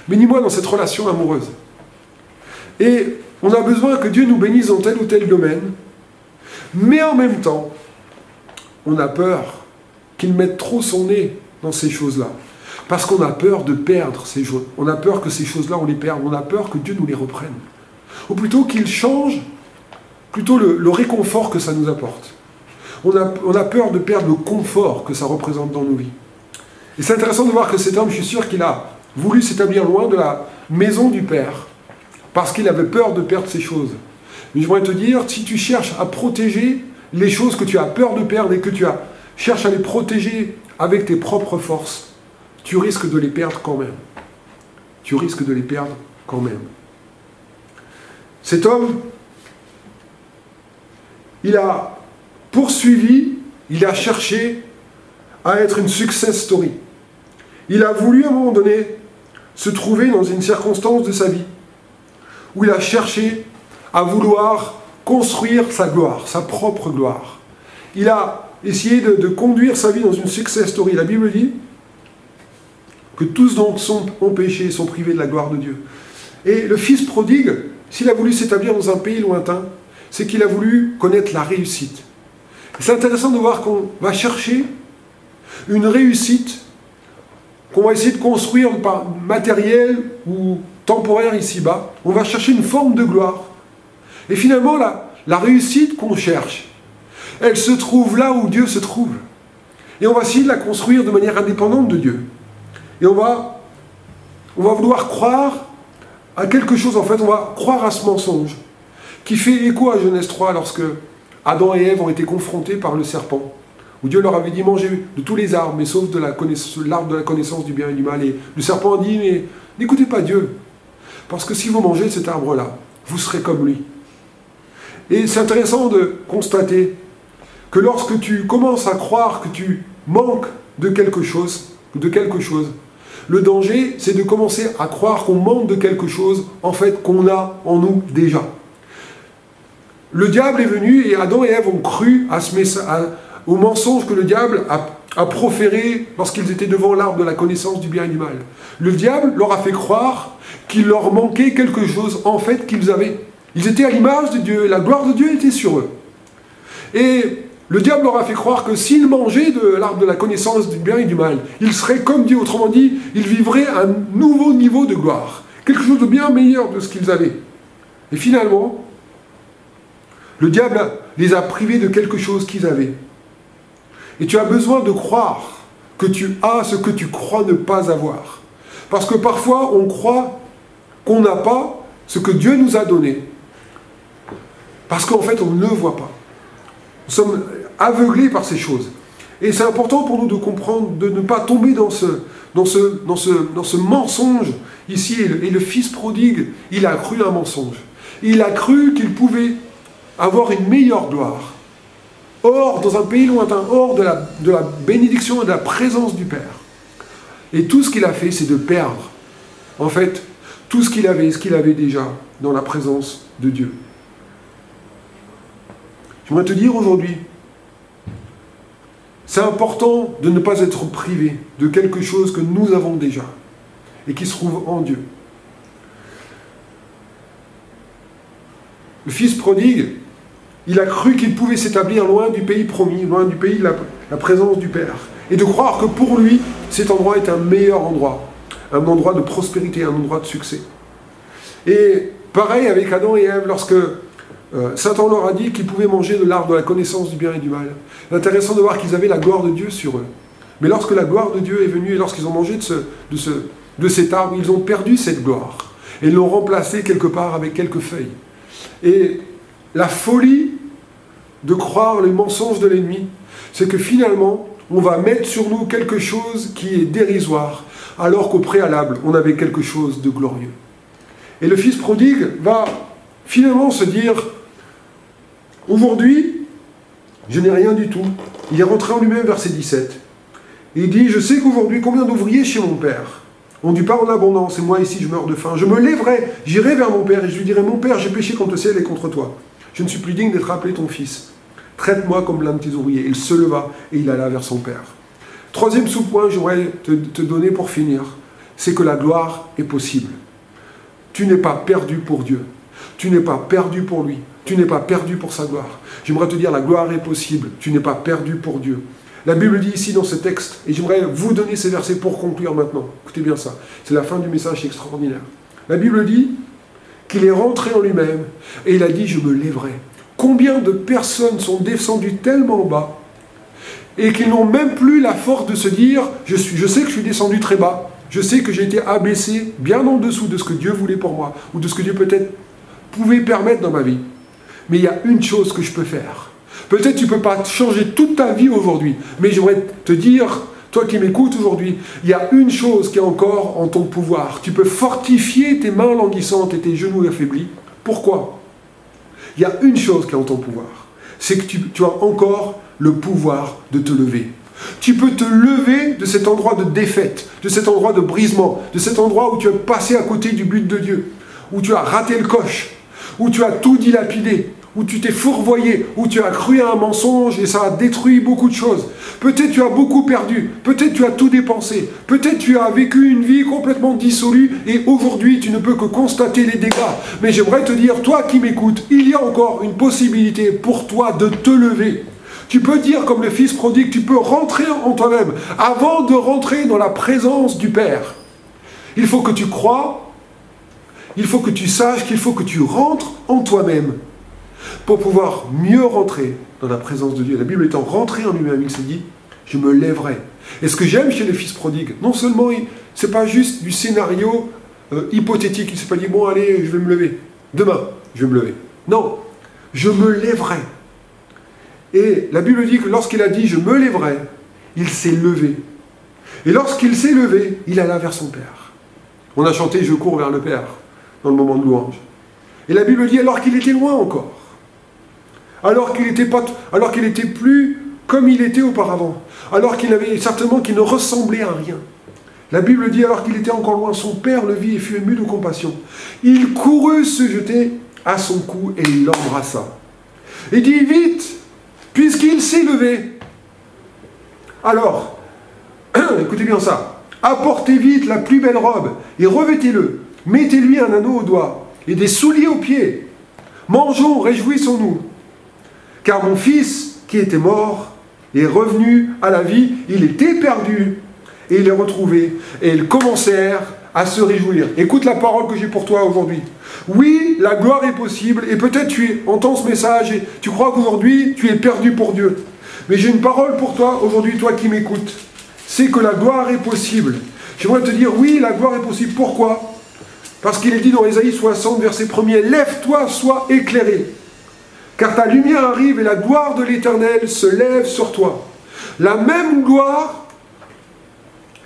Bénis-moi dans cette relation amoureuse. Et on a besoin que Dieu nous bénisse dans tel ou tel domaine. Mais en même temps, on a peur qu'il mette trop son nez dans ces choses-là. Parce qu'on a peur de perdre ces choses. On a peur que ces choses-là, on les perde. On a peur que Dieu nous les reprenne. Ou plutôt qu'il change plutôt le réconfort que ça nous apporte. On a peur de perdre le confort que ça représente dans nos vies. Et c'est intéressant de voir que cet homme, je suis sûr qu'il a voulu s'établir loin de la maison du Père, parce qu'il avait peur de perdre ces choses. Mais je voudrais te dire, si tu cherches à protéger les choses que tu as peur de perdre et que tu cherches à les protéger avec tes propres forces, tu risques de les perdre quand même. Tu risques de les perdre quand même. Cet homme, il a poursuivi, il a cherché à être une success story. Il a voulu à un moment donné se trouver dans une circonstance de sa vie où il a cherché à vouloir construire sa gloire, sa propre gloire. Il a essayé de conduire sa vie dans une success story. La Bible dit que tous donc ont péché et sont privés de la gloire de Dieu. Et le fils prodigue, s'il a voulu s'établir dans un pays lointain, c'est qu'il a voulu connaître la réussite. C'est intéressant de voir qu'on va chercher une réussite qu'on va essayer de construire par matériel ou temporaire ici-bas. On va chercher une forme de gloire. Et finalement, la réussite qu'on cherche, elle se trouve là où Dieu se trouve. Et on va essayer de la construire de manière indépendante de Dieu. Et on va vouloir croire à quelque chose, en fait, on va croire à ce mensonge qui fait écho à Genèse 3 lorsque Adam et Ève ont été confrontés par le serpent, où Dieu leur avait dit mangez de tous les arbres, mais sauf de l'arbre de la connaissance du bien et du mal. Et le serpent a dit mais n'écoutez pas Dieu, parce que si vous mangez de cet arbre-là, vous serez comme lui. Et c'est intéressant de constater que lorsque tu commences à croire que tu manques de quelque chose, le danger, c'est de commencer à croire qu'on manque de quelque chose, en fait, qu'on a en nous déjà. Le diable est venu et Adam et Ève ont cru au mensonge que le diable a proféré lorsqu'ils étaient devant l'arbre de la connaissance du bien et du mal. Le diable leur a fait croire qu'il leur manquait quelque chose, en fait, qu'ils avaient. Ils étaient à l'image de Dieu et la gloire de Dieu était sur eux. Et le diable leur a fait croire que s'ils mangeaient de l'arbre de la connaissance du bien et du mal, ils seraient comme Dieu. Autrement dit, ils vivraient un nouveau niveau de gloire. Quelque chose de bien meilleur de ce qu'ils avaient. Et finalement, le diable les a privés de quelque chose qu'ils avaient. Et tu as besoin de croire que tu as ce que tu crois ne pas avoir. Parce que parfois, on croit qu'on n'a pas ce que Dieu nous a donné. Parce qu'en fait, on ne le voit pas. Nous sommes aveuglés par ces choses. Et c'est important pour nous de comprendre, de ne pas tomber dans ce mensonge ici. Et le fils prodigue, il a cru un mensonge. Il a cru qu'il pouvait avoir une meilleure gloire. Hors, dans un pays lointain, hors de la bénédiction et de la présence du Père. Et tout ce qu'il a fait, c'est de perdre, en fait, tout ce qu'il avait déjà dans la présence de Dieu. J'aimerais te dire aujourd'hui, c'est important de ne pas être privé de quelque chose que nous avons déjà et qui se trouve en Dieu. Le fils prodigue, il a cru qu'il pouvait s'établir loin du pays promis, loin du pays de la présence du Père. Et de croire que pour lui, cet endroit est un meilleur endroit. Un endroit de prospérité, un endroit de succès. Et pareil avec Adam et Ève, lorsque Satan leur a dit qu'ils pouvaient manger de l'arbre de la connaissance du bien et du mal. C'est intéressant de voir qu'ils avaient la gloire de Dieu sur eux. Mais lorsque la gloire de Dieu est venue et lorsqu'ils ont mangé de cet arbre, ils ont perdu cette gloire. Et ils l'ont remplacée quelque part avec quelques feuilles. Et la folie de croire les mensonges de l'ennemi, c'est que finalement, on va mettre sur nous quelque chose qui est dérisoire, alors qu'au préalable, on avait quelque chose de glorieux. Et le fils prodigue va finalement se dire, aujourd'hui, je n'ai rien du tout. Il est rentré en lui-même, verset 17. Et il dit, je sais qu'aujourd'hui, combien d'ouvriers chez mon père ont du pain en abondance, et moi ici, je meurs de faim. Je me lèverai, j'irai vers mon père, et je lui dirai, mon père, j'ai péché contre le ciel et contre toi. Je ne suis plus digne d'être appelé ton fils. Traite-moi comme l'un de tes ouvriers. Il se leva et il alla vers son père. Troisième sous-point, j'aimerais te donner pour finir, c'est que la gloire est possible. Tu n'es pas perdu pour Dieu. Tu n'es pas perdu pour lui. Tu n'es pas perdu pour sa gloire. J'aimerais te dire, la gloire est possible. Tu n'es pas perdu pour Dieu. La Bible dit ici dans ce texte, et j'aimerais vous donner ces versets pour conclure maintenant. Écoutez bien ça. C'est la fin du message extraordinaire. La Bible dit qu'il est rentré en lui-même et il a dit, je me lèverai. Combien de personnes sont descendues tellement bas et qu'ils n'ont même plus la force de se dire, je sais que je suis descendu très bas, je sais que j'ai été abaissé bien en dessous de ce que Dieu voulait pour moi, ou de ce que Dieu peut-être pouvait permettre dans ma vie. Mais il y a une chose que je peux faire. Peut-être tu ne peux pas changer toute ta vie aujourd'hui, mais j'aimerais te dire, toi qui m'écoutes aujourd'hui, il y a une chose qui est encore en ton pouvoir. Tu peux fortifier tes mains languissantes et tes genoux affaiblis. Pourquoi ? Il y a une chose qui est en ton pouvoir, c'est que tu as encore le pouvoir de te lever. Tu peux te lever de cet endroit de défaite, de cet endroit de brisement, de cet endroit où tu es passé à côté du but de Dieu, où tu as raté le coche, où tu as tout dilapidé, où tu t'es fourvoyé, où tu as cru à un mensonge et ça a détruit beaucoup de choses. Peut-être tu as beaucoup perdu, peut-être tu as tout dépensé, peut-être tu as vécu une vie complètement dissolue et aujourd'hui tu ne peux que constater les dégâts. Mais j'aimerais te dire, toi qui m'écoutes, il y a encore une possibilité pour toi de te lever. Tu peux dire comme le fils prodigue, tu peux rentrer en toi-même avant de rentrer dans la présence du Père. Il faut que tu crois, il faut que tu saches qu'il faut que tu rentres en toi-même pour pouvoir mieux rentrer dans la présence de Dieu. La Bible étant rentrée en lui-même, il s'est dit, je me lèverai. Et ce que j'aime chez les fils prodigues, non seulement, ce n'est pas juste du scénario hypothétique, il ne s'est pas dit, bon allez, je vais me lever, demain, je vais me lever. Non, je me lèverai. Et la Bible dit que lorsqu'il a dit, je me lèverai, il s'est levé. Et lorsqu'il s'est levé, il alla vers son Père. On a chanté, je cours vers le Père, dans le moment de louange. Et la Bible dit, alors qu'il était loin encore, alors qu'il n'était plus comme il était auparavant, alors qu'il ne ressemblait à rien. La Bible dit, alors qu'il était encore loin, son Père le vit et fut ému de compassion. Il courut se jeter à son cou et il l'embrassa. Et dit, vite, puisqu'il s'est levé. Alors, écoutez bien ça, apportez vite la plus belle robe et revêtez-le, mettez-lui un anneau au doigt et des souliers aux pieds. Mangeons, réjouissons-nous. Car mon fils, qui était mort, est revenu à la vie. Il était perdu et il est retrouvé. Et ils commencèrent à se réjouir. Écoute la parole que j'ai pour toi aujourd'hui. Oui, la gloire est possible. Et peut-être tu entends ce message et tu crois qu'aujourd'hui, tu es perdu pour Dieu. Mais j'ai une parole pour toi aujourd'hui, toi qui m'écoutes. C'est que la gloire est possible. J'aimerais te dire, oui, la gloire est possible. Pourquoi ? Parce qu'il est dit dans Ésaïe 60, verset 1er, « Lève-toi, sois éclairé, car ta lumière arrive et la gloire de l'Éternel se lève sur toi. La même gloire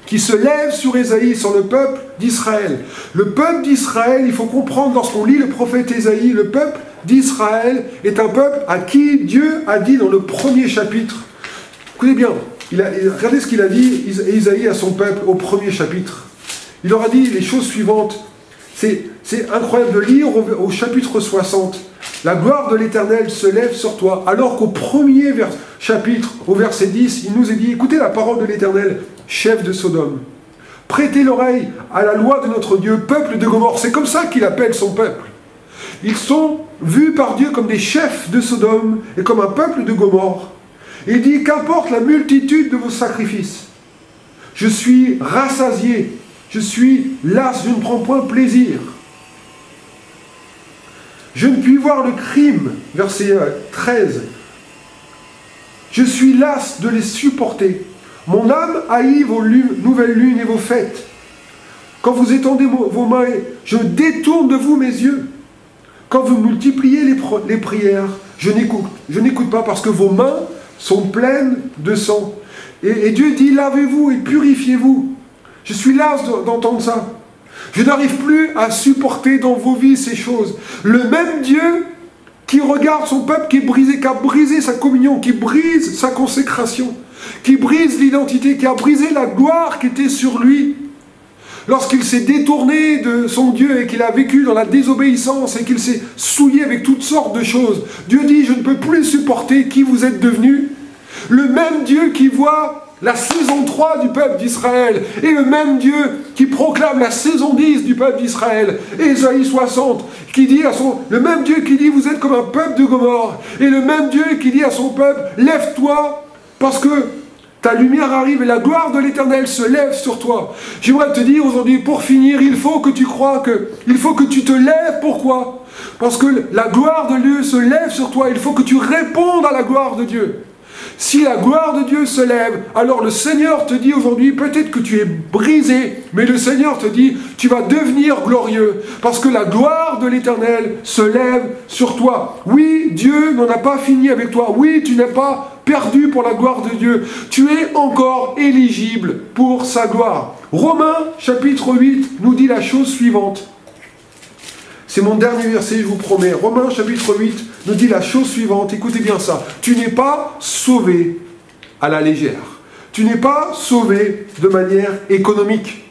qui se lève sur Ésaïe, sur le peuple d'Israël. Le peuple d'Israël, il faut comprendre lorsqu'on lit le prophète Ésaïe, le peuple d'Israël est un peuple à qui Dieu a dit dans le premier chapitre. Écoutez bien, regardez ce qu'il a dit Ésaïe à son peuple au premier chapitre. Il leur a dit les choses suivantes. C'est incroyable de lire au chapitre 60. La gloire de l'Éternel se lève sur toi, alors qu'au premier chapitre, au verset 10, il nous est dit, écoutez la parole de l'Éternel, chef de Sodome. Prêtez l'oreille à la loi de notre Dieu, peuple de Gomorrhe. C'est comme ça qu'il appelle son peuple. Ils sont vus par Dieu comme des chefs de Sodome et comme un peuple de Gomorrhe. Et il dit, qu'importe la multitude de vos sacrifices, je suis rassasié, je suis las, je ne prends point plaisir. Je ne puis voir le crime, verset 13. Je suis las de les supporter. Mon âme haït vos nouvelles lunes et vos fêtes. Quand vous étendez vos mains, je détourne de vous mes yeux. Quand vous multipliez les prières, je n'écoute pas parce que vos mains sont pleines de sang. Et Dieu dit, lavez-vous et purifiez-vous. Je suis las d'entendre ça. Je n'arrive plus à supporter dans vos vies ces choses. Le même Dieu qui regarde son peuple qui est brisé, qui a brisé sa communion, qui brise sa consécration, qui brise l'identité, qui a brisé la gloire qui était sur lui. Lorsqu'il s'est détourné de son Dieu et qu'il a vécu dans la désobéissance et qu'il s'est souillé avec toutes sortes de choses, Dieu dit, je ne peux plus supporter qui vous êtes devenus. Le même Dieu qui voit la saison 3 du peuple d'Israël, et le même Dieu qui proclame la saison 10 du peuple d'Israël, Ésaïe 60, qui dit le même Dieu qui dit, vous êtes comme un peuple de Gomorrhe, et le même Dieu qui dit à son peuple, lève-toi, parce que ta lumière arrive et la gloire de l'Éternel se lève sur toi. J'aimerais te dire aujourd'hui, pour finir, il faut que tu crois il faut que tu te lèves. Pourquoi? Parce que la gloire de Dieu se lève sur toi, il faut que tu répondes à la gloire de Dieu. Si la gloire de Dieu se lève, alors le Seigneur te dit aujourd'hui, peut-être que tu es brisé, mais le Seigneur te dit, tu vas devenir glorieux, parce que la gloire de l'Éternel se lève sur toi. Oui, Dieu n'en a pas fini avec toi. Oui, tu n'es pas perdu pour la gloire de Dieu. Tu es encore éligible pour sa gloire. Romains, chapitre 8, nous dit la chose suivante. C'est mon dernier verset, je vous promets. Romains chapitre 8 nous dit la chose suivante. Écoutez bien ça. Tu n'es pas sauvé à la légère. Tu n'es pas sauvé de manière économique.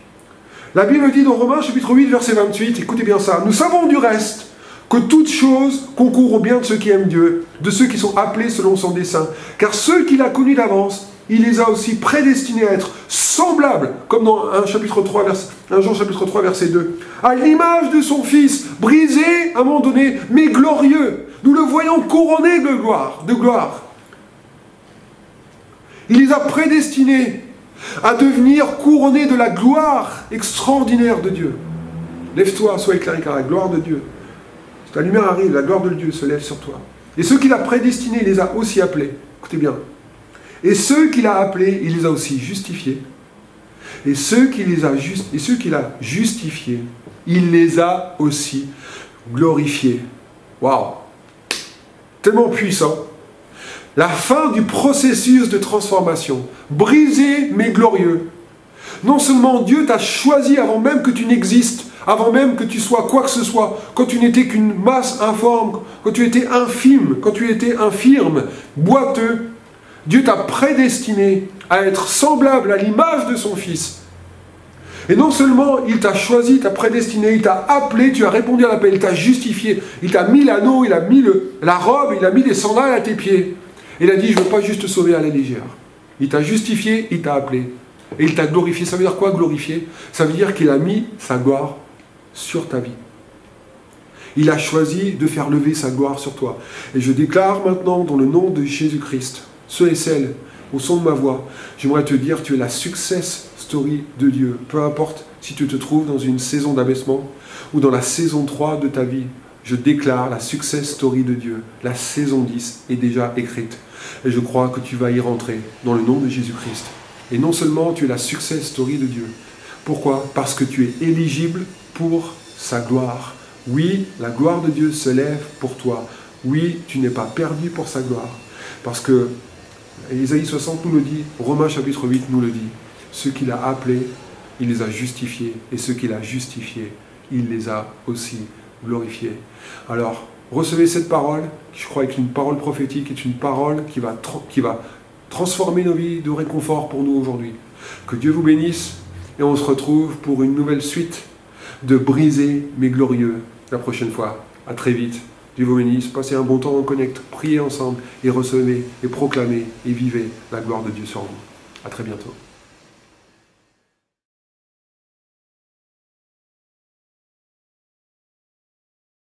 La Bible dit dans Romains chapitre 8 verset 28, écoutez bien ça. Nous savons du reste que toute chose concourt au bien de ceux qui aiment Dieu, de ceux qui sont appelés selon son dessein. Car ceux qu'il a connus d'avance, il les a aussi prédestinés à être semblables, comme dans 1 Jean chapitre 3, verset 2, à l'image de son Fils, brisé à un moment donné, mais glorieux. Nous le voyons couronné de gloire. Il les a prédestinés à devenir couronnés de la gloire extraordinaire de Dieu. Lève-toi, sois éclairé, car la gloire de Dieu, ta lumière arrive, la gloire de Dieu se lève sur toi. Et ceux qu'il a prédestinés, il les a aussi appelés. Écoutez bien. Et ceux qu'il a appelés, il les a aussi justifiés. Et ceux qu'il a justifiés, il les a aussi glorifiés. Waouh! Tellement puissant. La fin du processus de transformation. Brisé mais glorieux. Non seulement Dieu t'a choisi avant même que tu n'existes, avant même que tu sois quoi que ce soit, quand tu n'étais qu'une masse informe, quand tu étais infime, quand tu étais infirme, boiteux, Dieu t'a prédestiné à être semblable à l'image de son Fils. Et non seulement il t'a choisi, il t'a prédestiné, il t'a appelé, tu as répondu à l'appel, il t'a justifié, il t'a mis l'anneau, il a mis la robe, il a mis des sandales à tes pieds. Et il a dit, je ne veux pas juste te sauver à la légère. Il t'a justifié, il t'a appelé. Et il t'a glorifié. Ça veut dire quoi, glorifier? Ça veut dire qu'il a mis sa gloire sur ta vie. Il a choisi de faire lever sa gloire sur toi. Et je déclare maintenant, dans le nom de Jésus-Christ, ceux et celles, au son de ma voix, j'aimerais te dire, tu es la success story de Dieu. Peu importe si tu te trouves dans une saison d'abaissement ou dans la saison 3 de ta vie, je déclare la success story de Dieu. La saison 10 est déjà écrite. Et je crois que tu vas y rentrer dans le nom de Jésus-Christ. Et non seulement tu es la success story de Dieu. Pourquoi? Parce que tu es éligible pour sa gloire. Oui, la gloire de Dieu se lève pour toi. Oui, tu n'es pas perdu pour sa gloire. Parce que Ésaïe 60 nous le dit, Romains chapitre 8 nous le dit. Ceux qu'il a appelés, il les a justifiés. Et ceux qu'il a justifiés, il les a aussi glorifiés. Alors, recevez cette parole, je crois qu'une parole prophétique est une parole qui va transformer nos vies de réconfort pour nous aujourd'hui. Que Dieu vous bénisse et on se retrouve pour une nouvelle suite de Brisés mais glorieux la prochaine fois. À très vite. Dieu vous bénisse. Passez un bon temps en connect. Priez ensemble et recevez et proclamez et vivez la gloire de Dieu sur vous. À très bientôt.